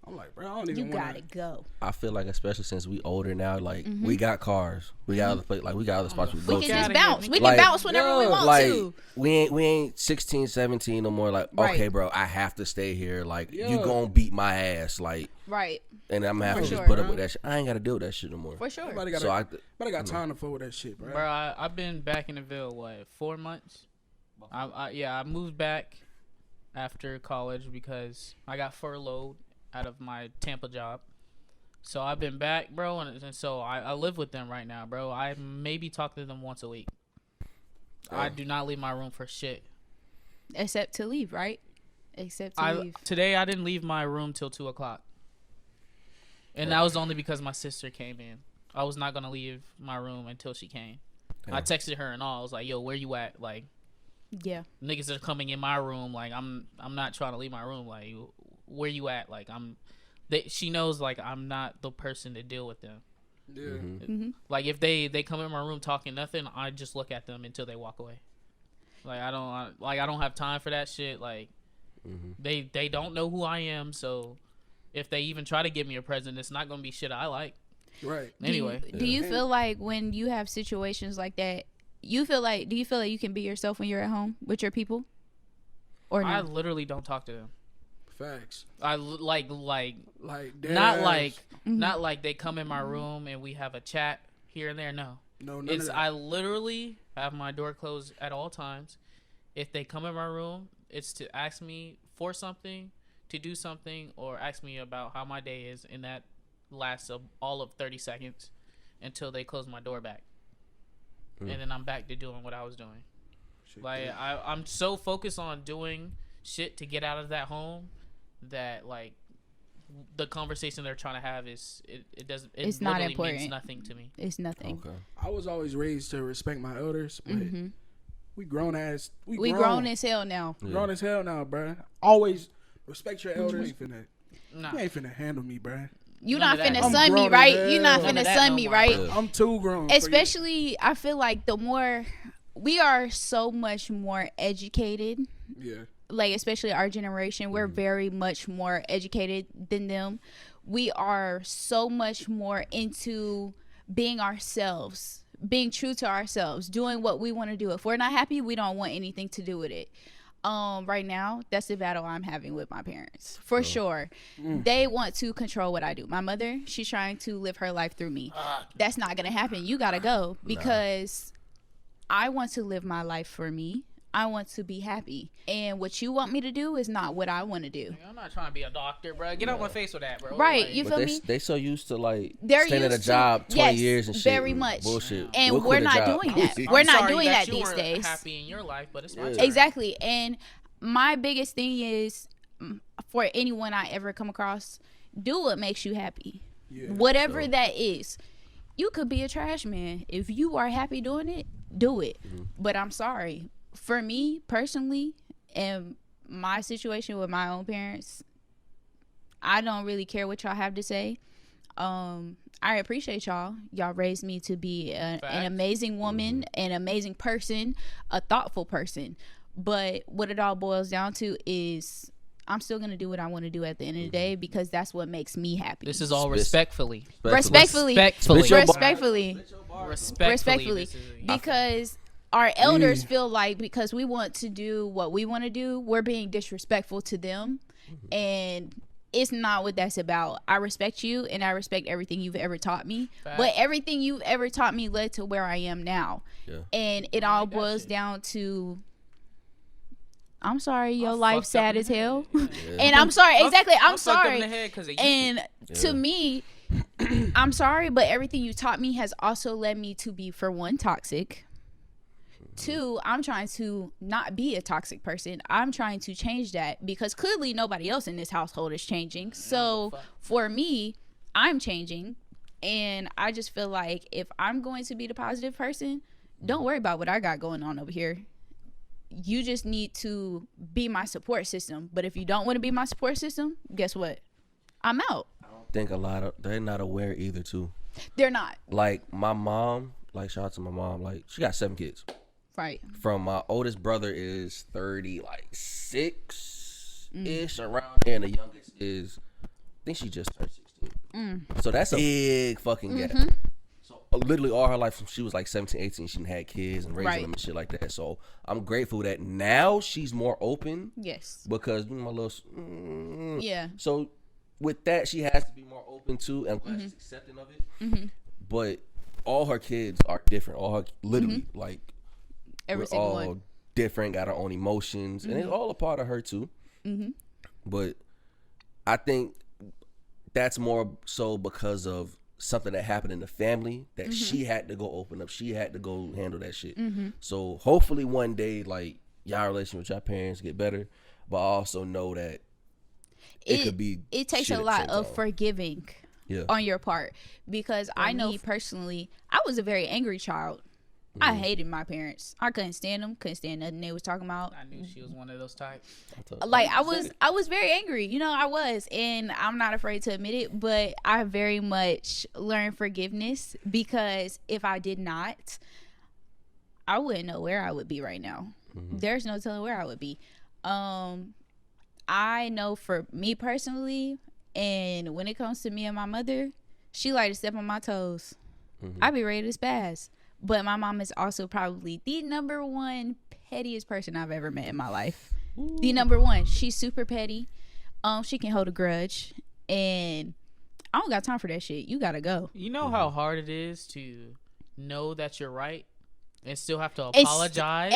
I'm like, bro, I don't even You want gotta go. I feel like, especially since we older now, like we got cars, we got other place, like we got other spots we go We to. can just Outta bounce. here, We Like, can bounce whenever we want like, to. we ain't 16, 17 no more. Like, Right. okay, bro, I have to stay here. Like, you Yeah. gonna beat my ass, like, Right. and I'm gonna have For to sure, just put up bro. with that shit. I ain't gotta deal with that shit no more. For sure. Nobody got, So I time to fool with that shit, bro. Bro, I've been back in the Ville, 4 months? I moved back after college because I got furloughed out of my Tampa job. So I've been back, bro, and so I live with them right now, bro. I maybe talk to them once a week. I do not leave my room for shit. Except to leave, right? Except to leave. Today I didn't leave my room till 2:00, and that was only because my sister came in. I was not gonna leave my room until she came. I texted her and all. I was like, "Yo, where you at? Like, Yeah. niggas are coming in my room. Like, I'm not trying to leave my room. Like, where you at? Like, she knows like I'm not the person to deal with them. Yeah. Mm-hmm. Like, if they come in my room talking nothing, I just look at them until they walk away. Like, I don't have time for that shit. Like, they don't know who I am, so if they even try to give me a present, it's not gonna be shit I like. Right. Anyway, Do you feel like when you have situations like that, do you feel like you can be yourself when you're at home with your people? Or no? I literally don't talk to them. Facts. Like dead not ass. like not like they come in my room and we have a chat here and there. No, No, none it's of that. I literally have my door closed at all times. If they come in my room, it's to ask me for something, to do something, or ask me about how my day is, and that lasts all of 30 seconds until they close my door back, and then I'm back to doing what I was doing. Shit, Like yeah. I'm so focused on doing shit to get out of that home that like the conversation they're trying to have is it doesn't it It's not literally important. means nothing to me. It's nothing. Okay. I was always raised to respect my elders, but we grown as We grown as hell now. grown as hell now, bruh. Always respect your elders. Nah. You ain't finna handle me, bruh. You None not of that. finna I'm sun me, grown right? as You not hell. None of finna that sun no me, more, right? bro. I'm too grown. for you. Especially, I feel like the more we are so much more educated, Yeah. like especially our generation, we're very much more educated than them. We are so much more into being ourselves, being true to ourselves, doing what we want to do. If we're not happy, we don't want anything to do with it. Right now, that's the battle I'm having with my parents, for sure. They want to control what I do. My mother, she's trying to live her life through me. That's not gonna happen. You gotta go, because I want to live my life for me. I want to be happy, and what you want me to do is not what I want to do. I'm not trying to be a doctor, bro. Get out my face with that, bro. Right, Like, you But feel me? they so used to like They're staying at a used to- job 20 yes, years and shit. very and much. bullshit. And We'll we're quit a not job. doing that. I'm We're not sorry doing that that you these weren't days. happy in your life, but it's my Yeah. turn. Exactly. And my biggest thing is, for anyone I ever come across, do what makes you happy. Yeah. Whatever So- that is. You could be a trash man. If you are happy doing it, do it. But I'm sorry. For me personally, and my situation with my own parents, I don't really care what y'all have to say. I appreciate y'all. Y'all raised me to be an Facts. amazing woman, an amazing person, a thoughtful person. But what it all boils down to is I'm still going to do what I want to do at the end of the day, because that's what makes me happy. This is all Spit- respectfully. Respectfully. Respectfully. Spit your bar. Respectfully. Respectfully. Respectfully. Because our elders feel like because we want to do what we want to do, we're being disrespectful to them. And it's not what that's about. I respect you, and I respect everything you've ever taught me. Facts. But everything you've ever taught me led to where I am now. Yeah. And it all that boils shit. down to, I'm sorry, your I life's fucked up sad in as the hell. head. And I'm sorry. Exactly. I'm I fucked up in sorry. the head 'cause of you. And to me, I'm sorry, but everything you taught me has also led me to be, for one, toxic. Two, I'm trying to not be a toxic person. I'm trying to change that, because clearly nobody else in this household is changing. So for me, I'm changing. And I just feel like if I'm going to be the positive person, don't worry about what I got going on over here. You just need to be my support system. But if you don't want to be my support system, guess what? I'm out. I think a lot of they're not aware either too. They're not. Like my mom, like shout out to my mom, like she got 7 kids. Right. From my oldest brother is 36 ish around there, and the youngest is think she just turned 16. So that's a big fucking gap. So literally all her life from she was like 17, 18, she had kids and raising them and shit like that. So I'm grateful that now she's more open. Yes. Because my little yeah. So with that, she has to be more open to, and I'm glad she's accepting of it. But all her kids are different. All her literally like every we're single all one different, got our own emotions, and it's all a part of her too. But I think that's more so because of something that happened in the family that she had to go open up. She had to go handle that shit. So hopefully one day, like, y'all relation with your parents get better, but I also know that it could be. It takes a lot of forgiving on your part, because I know personally, I was a very angry child. I hated my parents. I couldn't stand them. Couldn't stand nothing they was talking about. I knew she was one of those types. Like I was very angry. You know, I was, and I'm not afraid to admit it. But I very much learned forgiveness, because if I did not, I wouldn't know where I would be right now. There's no telling where I would be. I know for me personally, and when it comes to me and my mother, she like to step on my toes. I be ready to spaz. But my mom is also probably the number one pettiest person I've ever met in my life. The number one. She's super petty. She can hold a grudge, and I don't got time for that shit. You gotta go. You know how hard it is to know that you're right and still have to apologize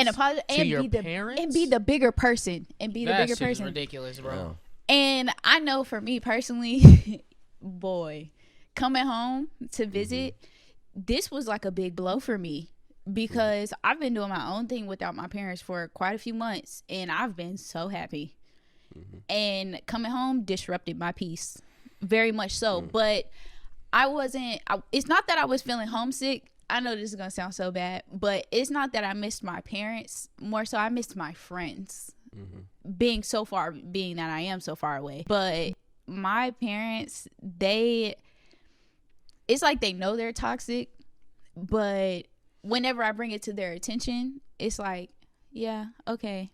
to your parents and be the bigger person That shit is ridiculous, bro. Wow. And I know for me personally, boy, coming home to visit, this was like a big blow for me, because I've been doing my own thing without my parents for quite a few months, and I've been so happy. And coming home disrupted my peace very much so. But it's not that I was feeling homesick. I know this is gonna sound so bad, but it's not that I missed my parents. More so I missed my friends, being that I am so far away. But my parents, it's like they know they're toxic, but whenever I bring it to their attention, it's like, yeah, okay,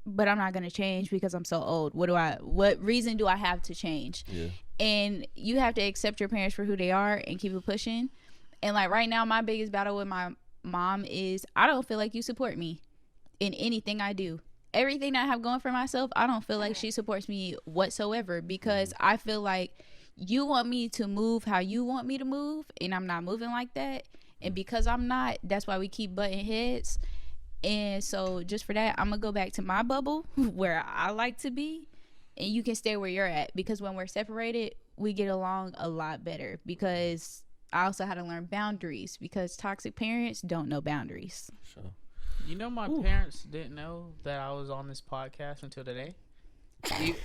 but I'm not gonna change because I'm so old. What reason do I have to change? And you have to accept your parents for who they are and keep it pushing. And like right now, my biggest battle with my mom is I don't feel like you support me in anything I do. Everything I have going for myself, I don't feel like she supports me whatsoever, because I feel like you want me to move how you want me to move, and I'm not moving like that. And because I'm not, that's why we keep butting heads. And so just for that, I'm gonna go back to my bubble where I like to be, and you can stay where you're at, because when we're separated, we get along a lot better. Because I also had to learn boundaries, because toxic parents don't know boundaries. Sure. You know, my parents didn't know that I was on this podcast until today.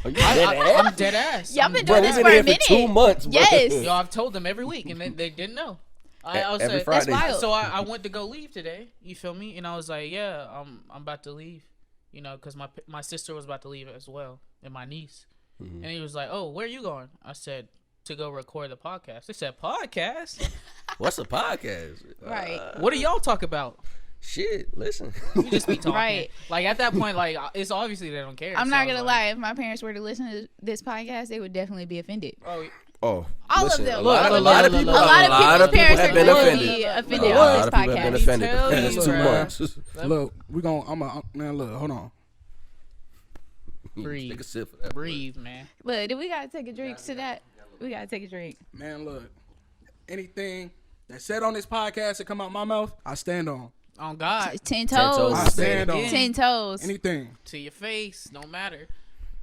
I'm dead ass. Yeah, I've been doing this for a minute. For 2 months, bro. Yes. Yo, I've told them every week, and they didn't know. I was Every like, Friday. That's wild. So I went to go leave today. You feel me? And I was like, yeah, I'm about to leave. You know, because my sister was about to leave as well, and my niece. And he was like, oh, where are you going? I said, to go record the podcast. They said, podcast? What's a podcast? Right. What do y'all talk about? Shit, listen. We just be talking. Right. Like at that point, like it's obviously they don't care. I'm so not I was gonna like, lie. If my parents were to listen to this podcast, they would definitely be offended. Oh, All listen, of them. A lot of look, people. look. A lot of people's parents have are been going to offended. be A offended lot on of this people have been podcast. offended the Tell past you, 2 bro. months. Look, we gonna. Man, look, hold on. Breathe. Take a sip of that. Breathe, man. But do we gotta take a drink to that? We gotta take a drink. Man, look. Anything that's said on this podcast that come out my mouth, I stand on. On God, 10 toes. toes. I stand on. 10 toes. Anything. to your face, don't matter.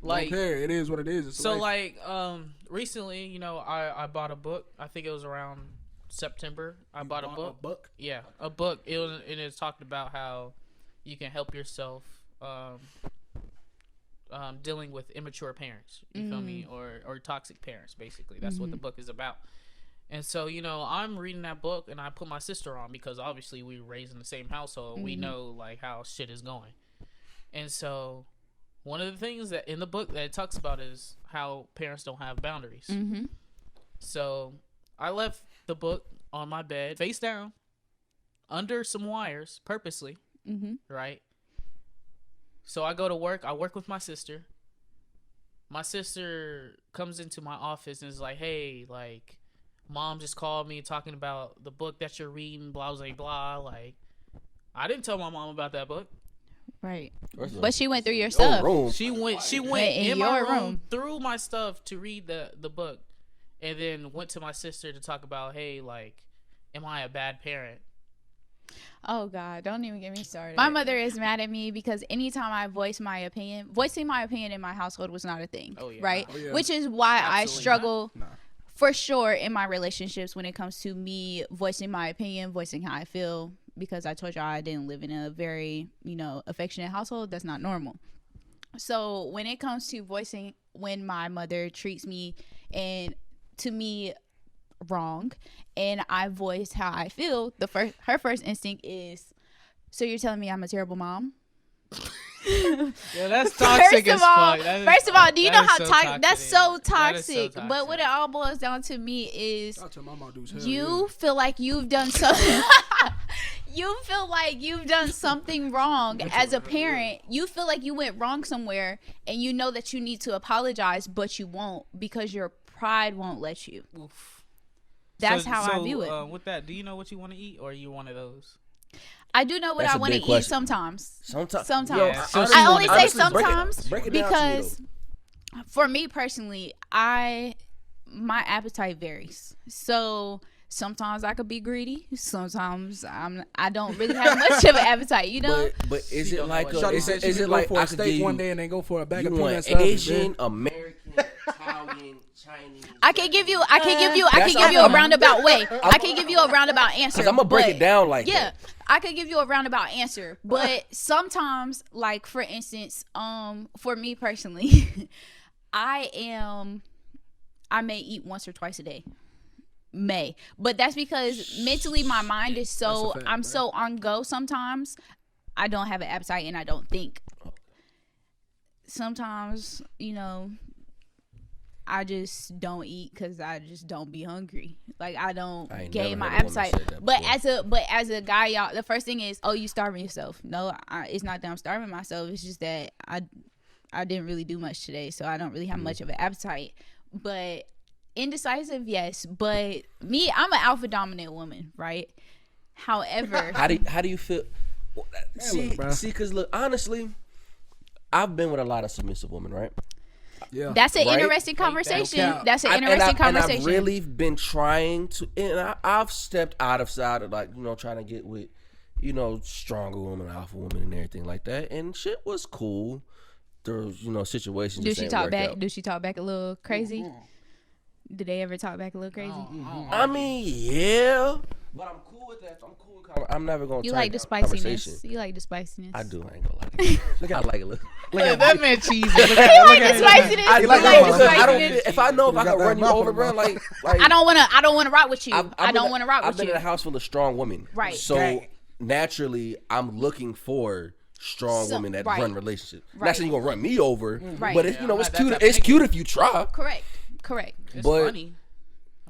Like, Like, don't care. It is what it is. It's so life. like, recently, you know, I bought a book. I think it was around September. I bought a book. Yeah, a book. It talked about how you can help yourself dealing with immature parents. You feel me? Or toxic parents, basically. That's what the book is about. And so, you know, I'm reading that book, and I put my sister on because obviously we were raised in the same household. We know like how shit is going. And so one of the things that in the book that it talks about is how parents don't have boundaries. So I left the book on my bed, face down, under some wires, purposely, right? So I go to work. I work with my sister. my sister comes into my office and is like, hey, like, mom just called me talking about the book that you're reading, blah, blah, blah. Like, I didn't tell my mom about that book. Right. But she went through your stuff. She went in my room through my stuff to read the book, and then went to my sister to talk about, hey, like, am I a bad parent? Oh God, don't even get me started. My mother is mad at me because anytime I voicing my opinion in my household was not a thing. Oh, yeah. Right? Oh, yeah. Which is why I struggle for sure in my relationships when it comes to me voicing my opinion, voicing how I feel, because I told y'all I didn't live in a very, affectionate household. That's not normal. So when it comes to voicing when my mother treats me and to me wrong and I voice how I feel, her first instinct is, so you're telling me I'm a terrible mom? Yeah, that's toxic as fuck. First of all, do you know how toxic? That's so toxic. But what it all boils down to me is, you feel like you've done something. You feel like you've done something wrong as a parent. You feel like you went wrong somewhere, and you know that you need to apologize, but you won't because your pride won't let you. Oof. That's how I view it. With that, do you know what you want to eat, or are you one of those? I do know what I want to eat sometimes. Sometimes. Yeah. I only say sometimes because for me personally, my appetite varies. So sometimes I could be greedy. Sometimes I don't really have much of an appetite, But is it like is it like for a steak one day and then go for a bag of peanuts? Asian, American, Italian, Chinese. I can give you a roundabout way. I can give you a roundabout answer. Because I'm gonna break it down like that. Yeah, I could give you a roundabout answer, but sometimes, like for instance, for me personally, I may eat once or twice a day. But that's because mentally my mind is so so on go sometimes. I don't have an appetite and I don't think. Sometimes, I just don't eat because I just don't be hungry. Like I don't gain my appetite. But as a guy, y'all, the first thing is, you starving yourself. No, it's not that I'm starving myself. It's just that I didn't really do much today, so I don't really have much of an appetite. But indecisive, yes. But me, I'm an alpha dominant woman, right? However, how do you feel? See, because look, honestly, I've been with a lot of submissive women, right? Yeah. That's an interesting conversation. That's an interesting conversation. And I've really been trying to, and I've stepped out of side of trying to get with, stronger women, alpha women, and everything like that. And shit was cool. There was, situations. Do she talk back? Out. Do she talk back a little crazy? Mm-hmm. Did they ever talk back a little crazy? I mean, yeah. But I'm cool with that. I'm cool. I'm never gonna. You like the spiciness. You like the spiciness. I do. I ain't gonna lie. I like it. Look at that man cheesy. You like the spiciness. I like the spiciness. If I can run you over, bro, like I don't wanna rock with you. I don't wanna rock with you. I've been in a house full of strong women, right? So naturally, I'm looking for strong women that run relationships. Right. Not saying you're gonna run me over, right? But it's cute. It's cute if you try. Correct. It's funny.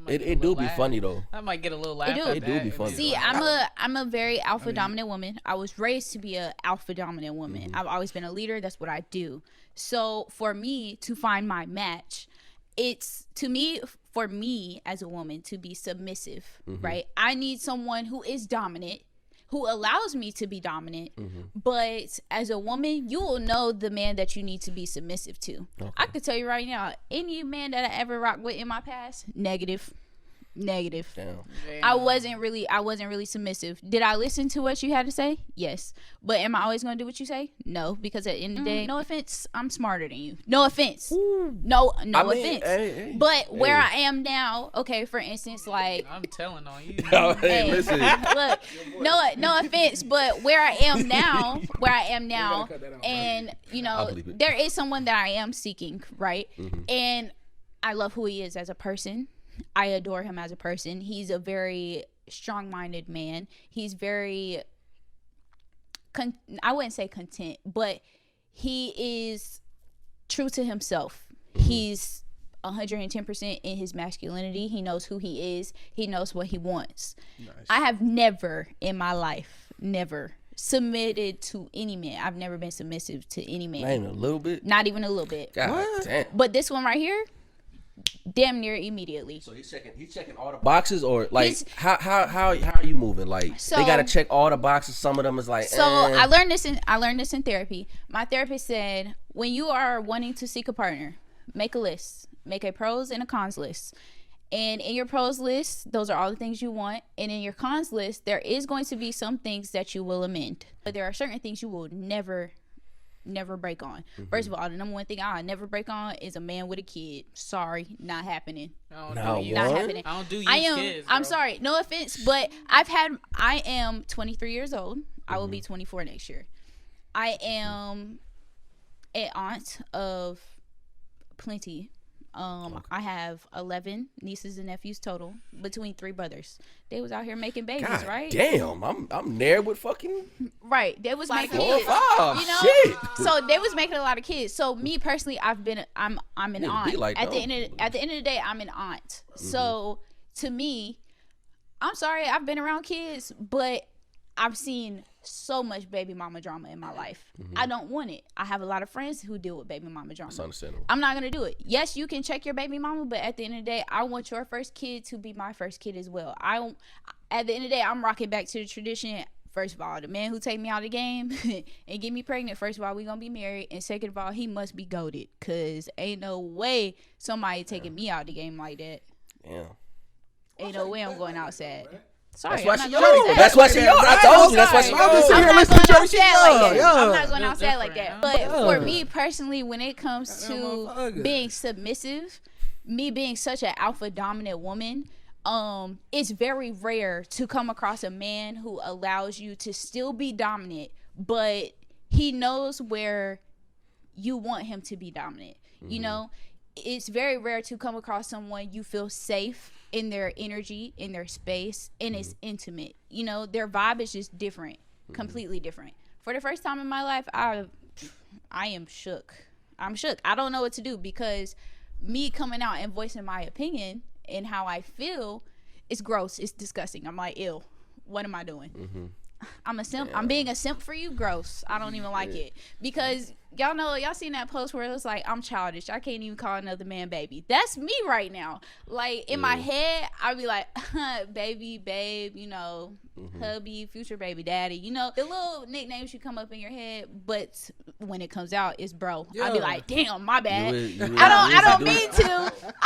It do be funny though. I might get a little laugh. It do be funny. See, I'm a very alpha dominant woman. I was raised to be a alpha dominant woman. Mm-hmm. I've always been a leader. That's what I do. So for me to find my match, for me as a woman to be submissive, mm-hmm. right? I need someone who is dominant, who allows me to be dominant, mm-hmm. but as a woman, you will know the man that you need to be submissive to. Okay. I could tell you right now, any man that I ever rocked with in my past, negative. Damn. I wasn't really submissive. Did I listen to what you had to say? Yes. But am I always going to do what you say? No, because at the end of the day, no offense, I'm smarter than you. No offense. Ooh. No offense. Hey. But where I am now, okay, for instance, like I'm telling on you. Listen. Look, no offense, but where I am now, and there is someone that I am seeking, right? Mm-hmm. And I love who he is as a person. I adore him as a person. He's a very strong-minded man. He's very, I wouldn't say content, but he is true to himself. He's 110% in his masculinity. He knows who he is. He knows what he wants. Nice. I have never in my life, submitted to any man. I've never been submissive to any man. Not even a little bit. Not even a little bit. God damn. But this one right here, damn near immediately. So he's checking all the boxes, or like how are you moving? Like So- they gotta check all the boxes. Some of them is like. So I learned this in therapy. My therapist said, when you are wanting to seek a partner, make a list. Make a pros and a cons list. And in your pros list, those are all the things you want. And in your cons list, there is going to be some things that you will amend. But there are certain things you will never break on. First of all, the number one thing I never break on is a man with a kid. Sorry, not happening. Not Not happening. I don't do use kids. I'm sorry, no offense, but I am 23 years old. I will be 24 next year. I am an aunt of plenty. I have 11 nieces and nephews total between 3 brothers. They was out here making babies, God right? damn, I'm there with fucking Right. They was making 4 or kids. 5. You know? Shit. So they was making a lot of kids. So me personally, I'm an Yeah, aunt. be like at the them. end of the day, I'm an aunt. So to me, I'm sorry, I've been around kids, but I've seen so much baby mama drama in my life. I don't want it. I have a lot of friends who deal with baby mama drama. That's understandable. I'm not gonna do it. Yes, you can check your baby mama, but at the end of the day, I want your first kid to be my first kid as well. At the end of the day, I'm rocking back to the tradition. First of all, the man who take me out of the game and get me pregnant, first of all, we gonna be married. And second of all, he must be goated. Cause ain't no way somebody taking me out of the game like that. Yeah. Ain't no way I'm going outside. Sorry, That's why I'm she not going young. outside. That's why she young. I told you. That's why she I'm young. not going outside like that. I'm not going It's outside like that. different. But for me personally, when it comes to being submissive, me being such an alpha dominant woman, it's very rare to come across a man who allows you to still be dominant, but he knows where you want him to be dominant. You know, it's very rare to come across someone you feel safe in their energy, in their space, and it's intimate. You know, their vibe is just different, completely different. For the first time in my life, I am shook. I'm shook. I don't know what to do, because me coming out and voicing my opinion and how I feel is gross. It's disgusting. I'm like, ew, what am I doing? I'm a simp. I'm being a simp for you. Gross. I don't even like it, because y'all seen that post where it was like, I'm childish. I can't even call another man baby. That's me right now. Like in my head, I'd be like, baby, babe, you know, hubby, future baby daddy, you know, the little nicknames should come up in your head, but when it comes out, it's bro. I'd be like, damn, my bad. I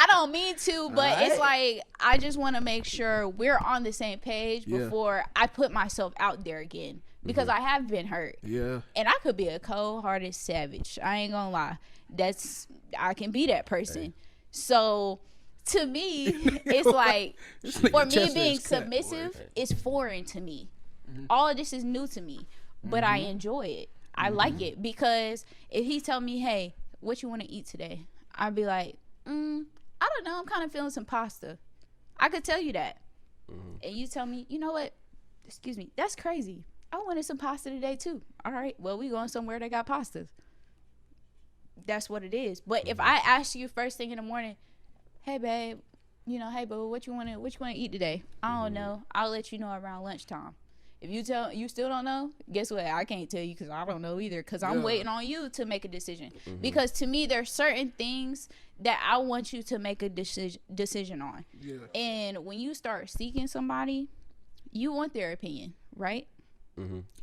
don't mean to, but it's like, I just want to make sure we're on the same page before I put myself out there again. Because I have been hurt. Yeah. And I could be a cold-hearted savage. I ain't gonna lie. I can be that person. Hey. So to me, it's like, for me being submissive is foreign to me. All of this is new to me. But I enjoy it. I like it. Because if he tell me, hey, what you want to eat today? I'd be like, I don't know. I'm kind of feeling some pasta. I could tell you that. And you tell me, you know what? Excuse me. That's crazy. I wanted some pasta today too. All right, well, we going somewhere that got pastas. That's what it is. But if I ask you first thing in the morning, hey babe, you know, hey boo, what you want to eat today? I don't know. I'll let you know around lunchtime. If you still don't know, guess what? I can't tell you, because I don't know either, because I'm waiting on you to make a decision. Because to me, there's certain things that I want you to make a decision on. And when you start seeking somebody, you want their opinion, right?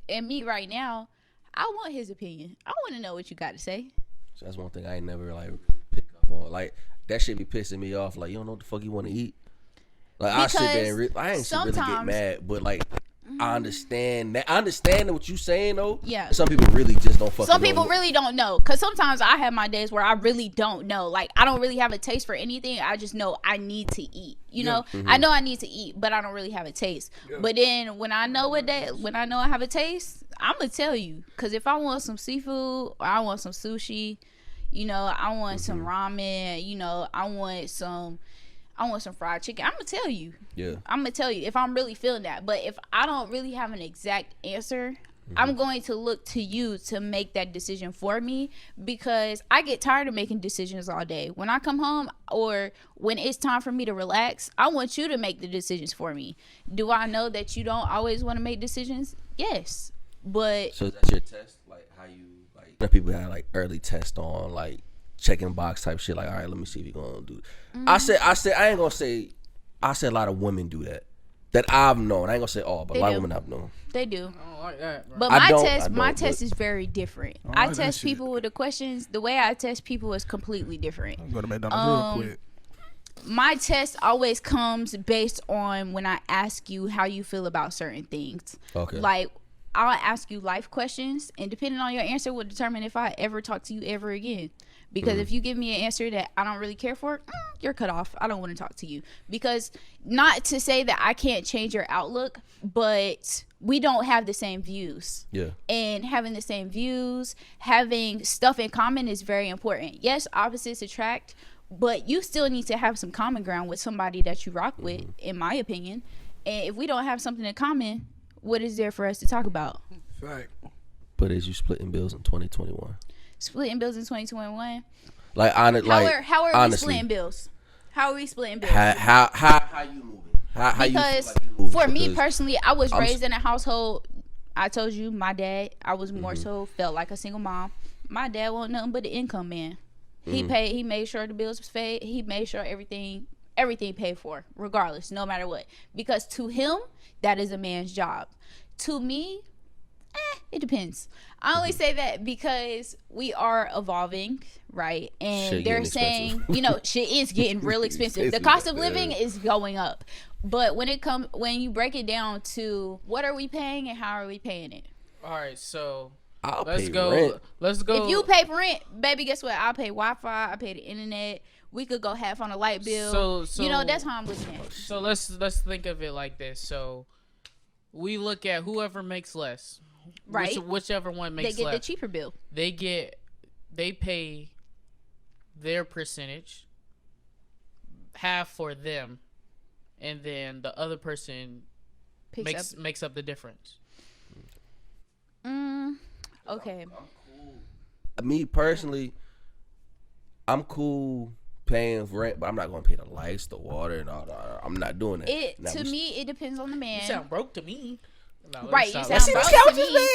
And me right now, I want his opinion. I want to know what you got to say. So that's one thing I ain't never like pick up on. Like that shit be pissing me off. Like, you don't know what the fuck you want to eat. Like I sit there and I ain't really get mad, but like I understand that. I understand what you saying though. Yeah. Some people really just don't fucking know. Some people really don't know, because sometimes I have my days where I really don't know. Like I don't really have a taste for anything. I just know I need to eat. You know, I know I need to eat, but I don't really have a taste. But then when I know when I know I have a taste, I'm gonna tell you. Because if I want some seafood, or I want some sushi, you know, I want some ramen, you know, I want some fried chicken, I'm gonna tell you. I'm gonna tell you if I'm really feeling that. But if I don't really have an exact answer, I'm going to look to you to make that decision for me, because I get tired of making decisions all day. When I come home, or when it's time for me to relax, I want you to make the decisions for me. Do I know that you don't always want to make decisions? Yes. But So that's your test, like how you like. People have like early test on like checking box type shit. Like, all right, let me see if you gonna do. I said I ain't gonna say. I said a lot of women do that. That I've known. I ain't gonna say all, but a lot of women I've known. They do. I don't like that, bro. But my test is very different. I test people with the questions. The way I test people is completely different. I'm gonna make McDonald's real quick. My test always comes based on when I ask you how you feel about certain things. Okay. Like, I'll ask you life questions, and depending on your answer will determine if I ever talk to you ever again. Because if you give me an answer that I don't really care for, you're cut off. I don't want to talk to you. Because not to say that I can't change your outlook, but we don't have the same views. Yeah. And having the same views, having stuff in common is very important. Yes, opposites attract, but you still need to have some common ground with somebody that you rock with, in my opinion. And if we don't have something in common, what is there for us to talk about? Fact. But is you splitting bills in 2021? Splitting bills in 2021. Like, How are honestly, we splitting bills? How are we splitting bills? How you moving? How you feel Because like you moving? for me Because personally, I was raised in a household. I told you, my dad. I was more so felt like a single mom. My dad wasn't nothing but the income man. He paid. He made sure the bills was paid. He made sure everything paid for, regardless, no matter what. Because to him, that is a man's job. To me, it depends. I only say that because we are evolving, right? And Shit they're getting saying, expensive. shit is getting real expensive. The cost of living is going up. But when you break it down to what are we paying and how are we paying it? All right, so Let's go. If you pay for rent, baby, guess what? I'll pay Wi-Fi. I pay the internet. We could go half on a light bill. So that's how I'm looking at it. So let's think of it like this. So we look at whoever makes less. Right. Whichever one makes they get less. the cheaper bill. They pay their percentage, half for them, and then the other person makes up the difference. Okay. I'm cool. Me personally, I'm cool paying rent, but I'm not gonna pay the lights, the water, and all that. I'm not doing that. To me, it depends on the man. You sound broke to me. No, Right, you sound broke to me.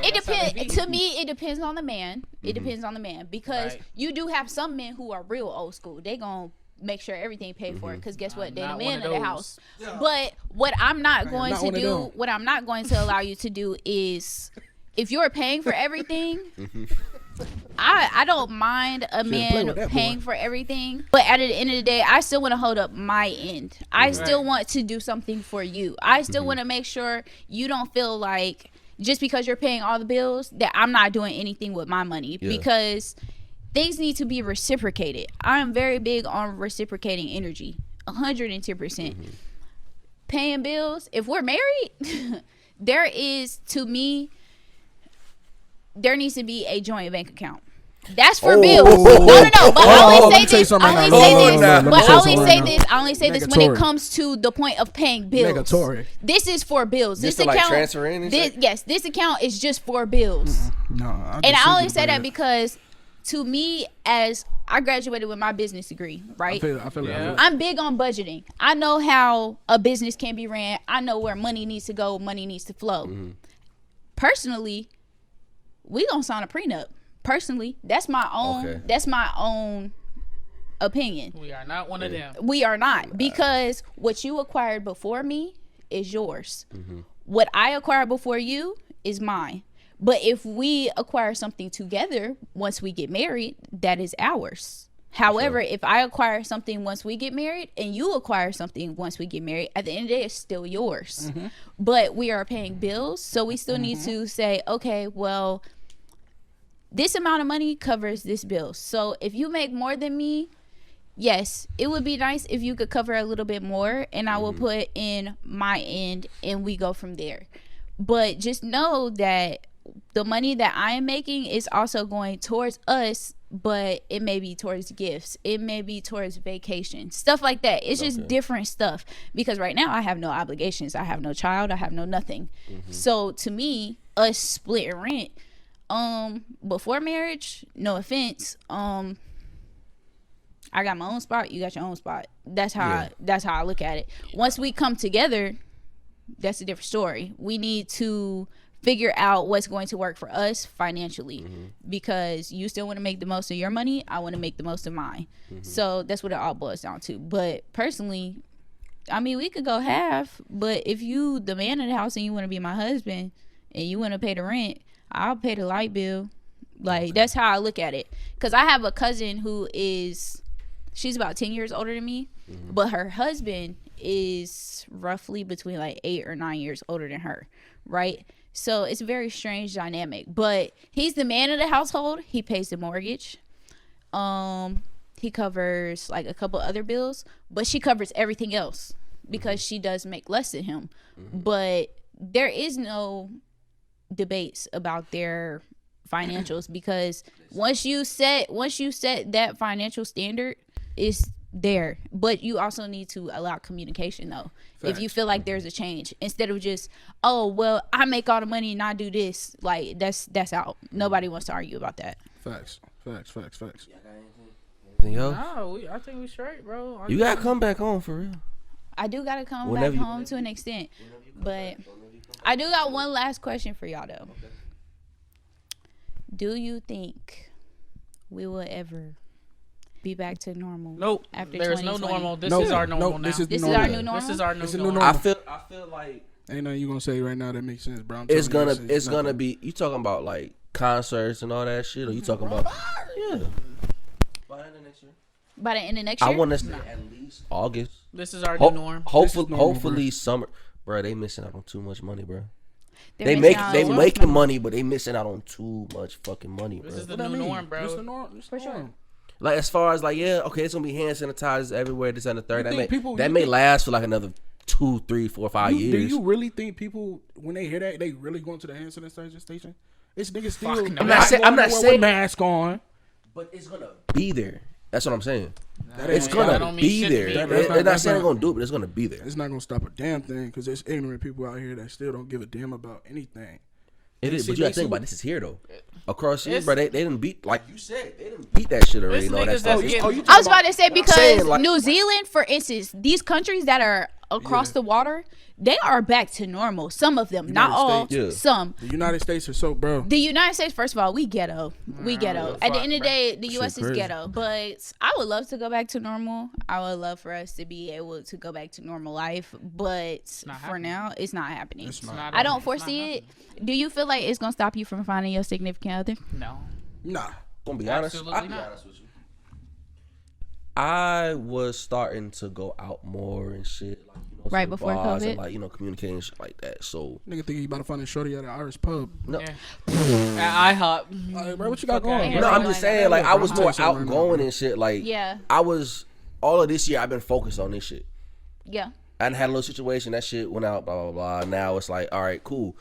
It depends. To me, it depends on the man. It depends on the man because you do have some men who are real old school. They gonna make sure everything paid for it because guess what? They the man of the house. Yeah. But what I'm not going to do, what I'm not going to allow you to do is, if you're paying for everything. I don't mind a man paying for everything, but at the end of the day, I still want to hold up my end. I still want to do something for you. I still want to make sure you don't feel like just because you're paying all the bills that I'm not doing anything with my money because things need to be reciprocated. I am very big on reciprocating energy, 110%. Paying bills, if we're married, there needs to be a joint bank account. That's for bills. No. But I only say this when it comes to the point of paying bills. Negatory. This is for bills. This account, like transferring. This account is just for bills. And I only say that because, to me, as I graduated with my business degree, right? I feel I'm big on budgeting. I know how a business can be ran. I know where money needs to go. Money needs to flow. Personally, we gonna sign a prenup. Personally, that's my own. Okay. That's my own opinion. We are not one of them. We are not, because what you acquired before me is yours. What I acquired before you is mine. But if we acquire something together once we get married, that is ours. However, if I acquire something once we get married and you acquire something once we get married, at the end of the day, it's still yours. But we are paying bills, so we still need to say, okay, well, this amount of money covers this bill. So if you make more than me, yes, it would be nice if you could cover a little bit more, and I will put in my end and we go from there. But just know that the money that I am making is also going towards us, but it may be towards gifts. It may be towards vacation, stuff like that. It's just different stuff, because right now I have no obligations. I have no child. I have no nothing. So to me, us splitting rent, before marriage, no offense, I got my own spot, you got your own spot. That's how I look at it. Once we come together, that's a different story. We need to figure out what's going to work for us financially, because you still want to make the most of your money. I want to make the most of mine. So that's what it all boils down to. But personally, I mean, we could go half, but if you the man of the house and you want to be my husband and you want to pay the rent, I'll pay the light bill. Like, that's how I look at it. Because I have a cousin she's about 10 years older than me, but her husband is roughly between like 8 or 9 years older than her, right? So it's a very strange dynamic. But he's the man of the household. He pays the mortgage. He covers like a couple other bills, but she covers everything else because she does make less than him. But there is no debates about their financials, because once you set that financial standard, it's there. But you also need to allow communication though. Facts. If you feel like there's a change, instead of just, oh well, I make all the money and I do this, like that's out. Nobody wants to argue about that. Facts. Anything else? No, I think we straight, bro. You gotta come back home for real. I do gotta come back home to an extent, but I do got one last question for y'all though. Okay. Do you think we will ever be back to normal? Nope. After there's no 2020? normal. This is our normal now. This is our new normal. This is our new normal. I feel like ain't nothing you gonna say right now that makes sense, bro. It's gonna be. You talking about like concerts and all that shit, or you talking about by the end of next year? By the end of next year, I want to say at least August. This is our new norm. Hopefully summer, bro. They missing out on too much money, bro. They making money, but they missing out on too much fucking money, bro. This is the new norm, bro. This is the norm. For sure. Like as far as like, yeah, okay, it's gonna be hand sanitizers everywhere. This and the third. That may think, last for like another 2, 3, 4, 5 years. Do you really think people, when they hear that, they really going to the hand sanitizer station? It's niggas still. No. I'm not saying mask on, but it's gonna be there. That's what I'm saying. It's gonna be there. It's not saying they're gonna do it, but it's gonna be there. It's not gonna stop a damn thing, because there's ignorant people out here that still don't give a damn about anything. It is, but you gotta think about this is here though. Across here, bro, they didn't beat, like you said, they didn't beat that shit already. No, that's I was about to say, because New Zealand, for instance, these countries that are across the water, they are back to normal. Some of them, not all. Some. The United States are so, bro. The United States, first of all, we ghetto. We ghetto. At the end of the day, the U.S. is ghetto. But I would love to go back to normal. I would love for us to be able to go back to normal life. But for now, it's not happening. I don't foresee it. Do you feel like it's gonna stop you from finding your significant other? No. Nah. Gonna be honest. I'll be honest with you. I was starting to go out more and shit, like, you know, right before COVID, and, like, you know, communicating and shit like that. So nigga think you about to find a shorty at an Irish pub? No. At IHOP. Bro, what you got going? No, I'm just saying, like, I was more outgoing and shit. Like, yeah, I was all of this year. I've been focused on this shit. Yeah, I had a little situation. That shit went out. Blah blah blah. Now it's like, all right, cool.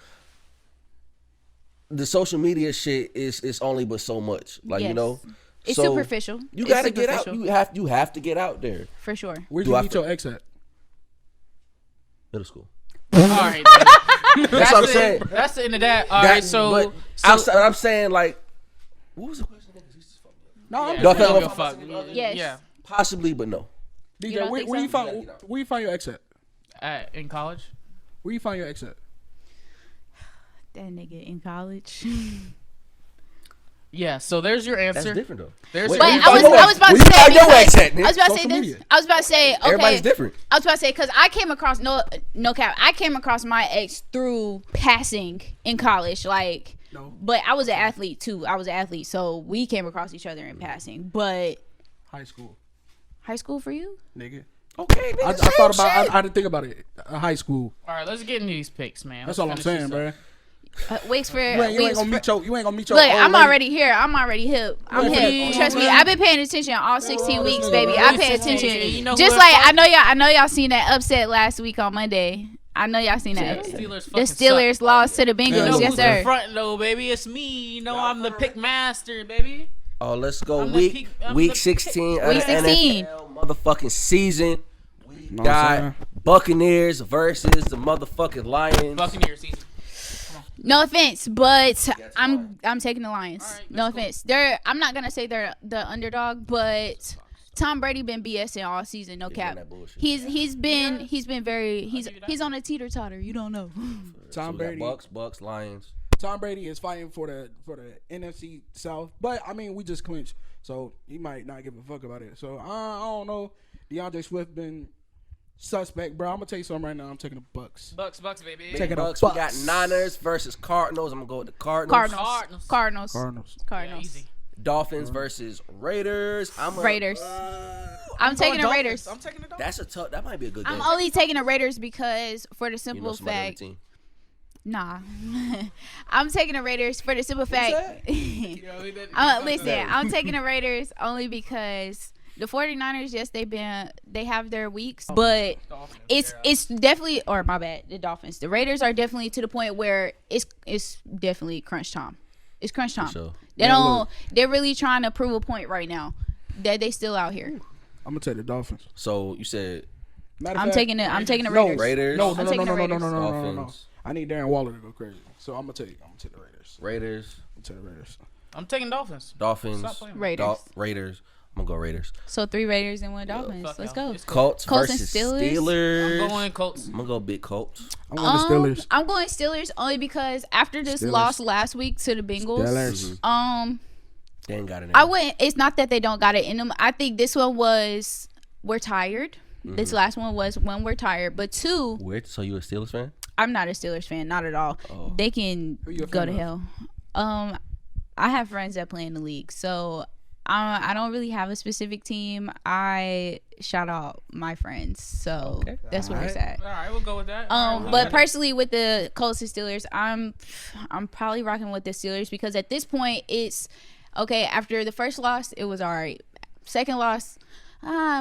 The social media shit is only but so much. Like, you know. It's superficial. You gotta get out. You have to get out there. For sure. Where'd you meet your ex at? Middle school. All right. That's what I'm saying. That's the end of that. All right. So I'm saying, like, what was the question? No, I'm don't give a fuck. Yes. Yeah. Possibly, but no. DJ, where you find your ex at? In college. Where you find your ex at? That nigga in college. Yeah, so there's your answer. That's different though. But I was about to say, I was about to say, okay, everybody's different. I was about to say, because I came across no cap. I came across my ex through passing in college, like. No. But I was an athlete too. So we came across each other in passing. But high school for you, nigga. Okay, nigga, I thought about. I didn't think about it. High school. All right, let's get into these picks, man. That's all I'm saying, bro. Waits for you ain't gonna meet your. Look, I'm already here. I'm already hip. I'm hip. Trust me. I've been paying attention all 16 weeks, baby. I pay attention. Just like I know y'all seen that upset last week on Monday. I know y'all seen that. The Steelers lost to the Bengals. Yes, sir. Front though, baby. It's me. You know I'm the pick master, baby. Oh, let's go. Week 16 of the NFL motherfucking season. We got Buccaneers versus the motherfucking Lions. Buccaneers season. No offense, but I'm taking the Lions. Right, no offense. I'm not gonna say they're the underdog, but Tom Brady been BSing all season, no cap. He's been he's on a teeter totter. You don't know. Tom Brady, Bucks, Lions. Tom Brady is fighting for the NFC South, but I mean we just clinched, so he might not give a fuck about it. So I don't know. DeAndre Swift been suspect, bro. I'm gonna tell you something right now. I'm taking the Bucks. Bucks, baby. Taking the Bucks. Bucks. We got Niners versus Cardinals. I'm gonna go with the Cardinals. Cardinals. Yeah, easy. Dolphins versus Raiders. Raiders. I'm taking the Raiders. I'm taking the Dolphins. That's a tough. That might be a good game. I'm only taking the Raiders because for the simple somebody on the fact. team? Nah. I'm taking the Raiders for the simple fact. Listen, I'm taking the Raiders only because the 49ers, yes, they have their weeks, but it's definitely, or my bad, the Dolphins. The Raiders are definitely to the point where it's definitely crunch time. It's crunch time. Sure. They're really trying to prove a point right now that they still out here. I'm gonna take the Dolphins. So you said I'm taking the Raiders. No, Raiders. No. Dolphins. I need Darren Waller to go crazy. So I'm gonna take the Raiders. Raiders. I'm taking the Raiders. I'm taking Dolphins. Dolphins. Stop playing. Raiders. I'm gonna go Raiders. So 3 Raiders and 1 Dolphins. Let's go. Colts and versus Steelers. Steelers. I'm going Colts. I'm gonna go big Colts. I'm going Steelers. I'm going Steelers only because after this loss last week to the Bengals, They ain't got it. I wouldn't. It's not that they don't got it in them. I think this one was we're tired. This last one was when we're tired. But 2, Weird. So you a Steelers fan? I'm not a Steelers fan, not at all. Oh. They can Who you a go fan to of? hell. I have friends that play in the league, so I don't really have a specific team. I shout out my friends, so that's where it's at. All right, we'll go with that. But personally, with the Colts and Steelers, I'm probably rocking with the Steelers because at this point, it's okay. After the first loss, it was all right. Second loss,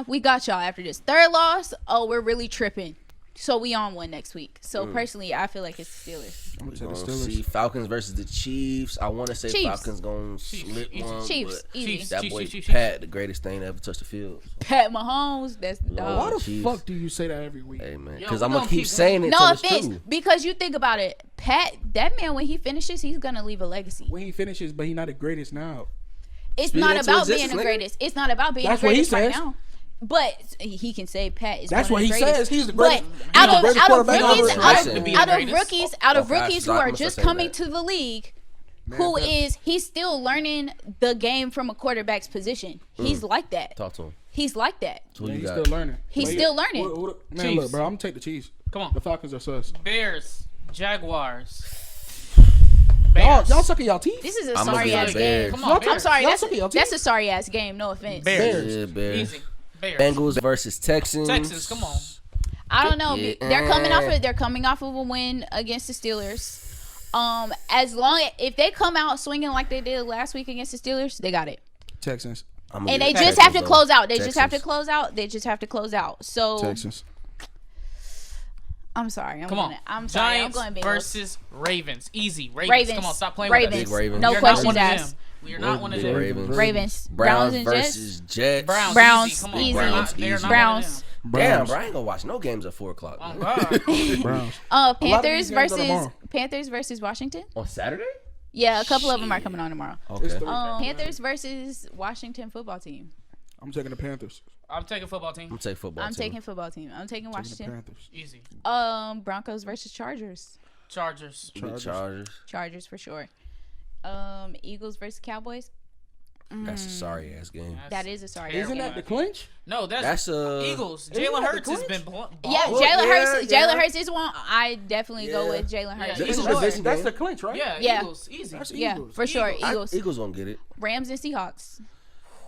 we got y'all. After this third loss, we're really tripping. So we on one next week. So personally, I feel like it's the Steelers. I'm gonna take the Gonna Steelers. see Falcons versus the Chiefs. I want to say Chiefs. Falcons gonna slip one. Chiefs, but easy. That boy Chiefs. Pat, the greatest thing to ever touch the field. Pat Mahomes, that's the Why dog. the Chiefs. fuck do you say that every week? Hey man, Yo, because we I'm gonna gonna keep keep saying it. No till it's offense, true. because you think about it, Pat, that man when he finishes, he's gonna leave a legacy. When he finishes, but he's not the greatest now. It's Speak not into about being existence, the nigga. greatest. It's not about being That's the what he greatest right says. now. But he can say Pat is. That's one what of he the greatest. says. He's the But greatest. out of greatest quarterback rookies, ever. out To of be the rookies, greatest. out of Oh, rookies who gosh, are I'm just saying coming that. to the league, Man, who Pat. he's still learning the game from a quarterback's position. He's like that. Talk to him. He's like that. Who Man, you he's got? still learning. He's But still learning. Man, Chiefs. look, bro, I'm gonna take the Chiefs. Come on. The Falcons are sus. Bears, Jaguars. Y'all suck at y'all teeth. This is a I'm gonna sorry give ass it Bears. game. Come on, I'm Bears. sorry. Y'all That's suck at y'all teeth. a sorry ass game. No offense. Bears. Yeah, Bears. Easy. Bears. Bengals versus Texans. Texans, come on. I don't know. Yeah. They're coming off of a win against the Steelers. If they come out swinging like they did last week against the Steelers, they got it. Texans. And they just have to close out. They just have to close out. They just have to close out. So Texans. I'm sorry. Come on. I'm Giants going Bengals. versus Ravens. Easy. Ravens. Come on, stop playing Ravens. with us. Big Ravens. No We are questions not one of asked. them. We are not one of Big them. Ravens. Ravens. Browns and versus Jets. Browns. Browns, Easy. Come on. easy. They're not one of Browns. them. Damn, bro, I ain't gonna watch no games at 4:00. Oh, man. God. Browns. Panthers these games are tomorrow. versus Washington. On Saturday? Yeah, a couple of them are coming on tomorrow. Okay. Panthers versus Washington football team. I'm taking the Panthers. I'm taking football team. I'm taking football. I'm team. taking football team. I'm taking Taking the Washington. Panthers. Easy. Broncos versus Chargers. Chargers. Chargers. Chargers for sure. Eagles versus Cowboys. That's a sorry ass game. That is a sorry. Isn't that the clinch? No, That's Eagles. Isn't Jalen that Hurts the has been clinch? Yeah, Oh, Jalen yeah. Hurts is one. I definitely go Yeah. with Jalen Hurts. Yeah, for Eagles. sure. That's the clinch, right? Yeah, Yeah. Eagles. Easy. That's Yeah, Eagles. for sure. Eagles. Eagles. Eagles gonna get it. Rams and Seahawks.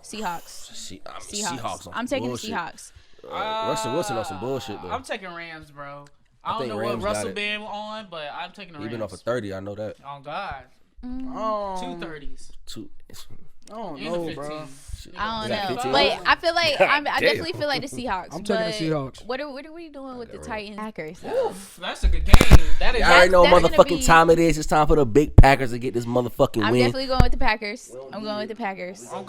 Seahawks. Seahawks on I'm taking bullshit. the Seahawks. Russell Wilson on some bullshit though. I'm taking Rams, bro. I don't think know Rams what got Russell it. been on, but I'm taking the He Rams. been off of 30. I know that. Oh, God. Oh, 230s. Two. I don't In the know, 15. bro. I Is that don't know, 15? but I feel like I Damn. definitely feel like the Seahawks. I'm taking the but Seahawks. What are we doing with the Titans? Packers. Oof, that's a good game. That is. I already know that's gonna motherfucking be- time it is. It's time for the big Packers to get this motherfucking I'm win. definitely going with the Packers. I'm going with the Packers. I'm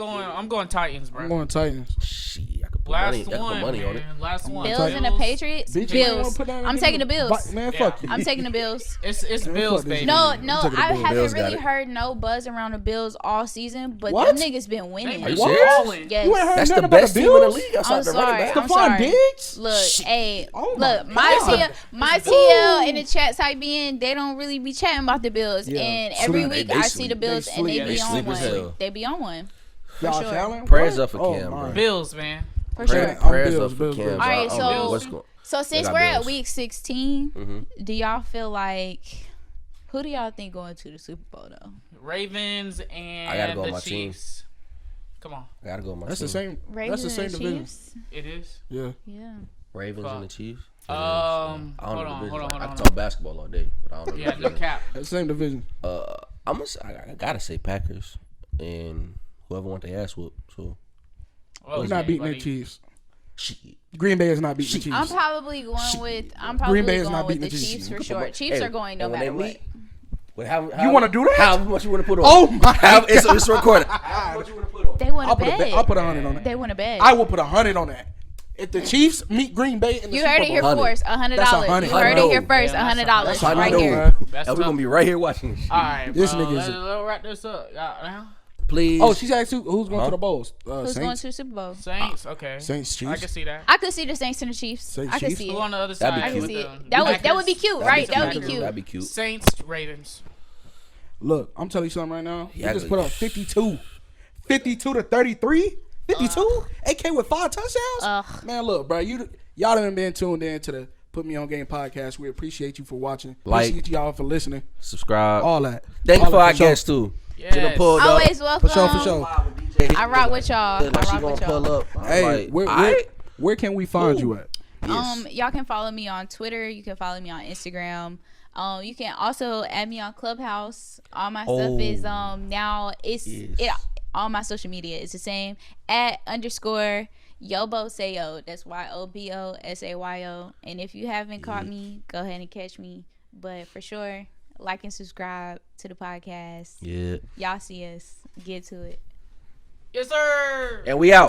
going Titans, bro. I'm going Titans. Shit, I could put Last money. Put one, money on it. man. Last one. Bills and the Patriots. Bitch, you ain't wanna Bills. put that in I'm the taking the middle. Bills. Man, fuck you. I'm taking the Bills. It's Man, Bills, fuck this baby. No, nigga. no, I'm taking the I Bills. haven't Bills got really it. heard no buzz around the Bills all season, but What? them niggas been winning. They you been serious? balling. Yes. You ain't heard That's the nothing about best the team in the Bills? league outside I'm the running sorry. back. I'm Stephon sorry. Diggs? Look, hey, Oh my look, my God. TL and the chats I be in, they don't really be chatting about the Bills. Yeah. And every Sleep. week They I sleep. see the Bills They and they sleep. be They on sleep as hell. one. They be on one. Y'all sure. challenge? Prayers What? up for Oh, Cam, my. bro. Bills, man. For sure. I'm Prayers Bills, up for Bills, Cam. Bills. bro. All right, I don't know so- what's going. So since got we're at Bills. week 16, Mhm. do y'all feel like who do y'all think going to the Super Bowl though? Ravens and I gotta go the on my team. Chiefs. Come on. I gotta go with my That's team. the same. Ravens That's the and same the division. Chiefs? It is. Yeah. Yeah. Ravens and the Fuck. Chiefs. Um, I don't know hold the on, division. hold on, I hold can talk basketball all day, but I don't know. Yeah, the no division. cap. That's the same division. I'm gonna. I gotta say Packers and whoever want their ass whooped. So Well, We're not beating buddy. the Chiefs. shit. Green Bay is not beating the I'm Chiefs. probably going with Green Bay is going not with beating the the Chiefs Chiefs. for You can sure. put- Chiefs hey, are going no and when they matter what. meet, how You wanna do that? How much you want to put on? Oh my It's recorded. How much you want to put on? They want I'll to put bet. I'll put 100 on that. They want to bet. I will put 100 on that. If the Chiefs meet Green Bay in the You Super heard it here Bowl, first. $100. That's You $100. heard it here first. Yeah, $100 that's right $100, here. man. That's And we're gonna be right here watching this shit. All right, This bro. nigga is Let's a- wrap this up. Now, Please. Oh, she's asked who's going Huh? to the Bowls. Who's going Saints. to the Super Bowl? Saints. Okay. Saints, Chiefs. I can see that. I could see the Saints and the Chiefs. Saints, I could Chiefs? see Who it. on the other That'd be side? I can cute. see with it. them? That would be cute, right? That would be cute. That'd be cute. Saints, Ravens. Look, I'm telling you something right now. Yeah, He just I- put up 52. 52 to 33. 52. AK with 5 touchdowns. Ugh. Man, look, bro, y'all done been tuned in to the Put Me On Game podcast. We appreciate you for watching. Like. Appreciate y'all for listening. Subscribe. All that. Thank All you for that, our for sure. guests too. Yes. She done pulled up. Always welcome. For sure, for sure. I rock with y'all. Like I she rock gonna with y'all. pull up. Hey, Like, where can we find you at? Yes. Y'all can follow me on Twitter. You can follow me on Instagram. You can also add me on Clubhouse. All my stuff is now it's Yes. it all my social media is the same @_ Yobo Sayo. That's YOBOSAYO. And if you haven't caught me, go ahead and catch me. But for sure, like and subscribe to the podcast. Yeah. Y'all see us. Get to it. Yes, sir. And we out.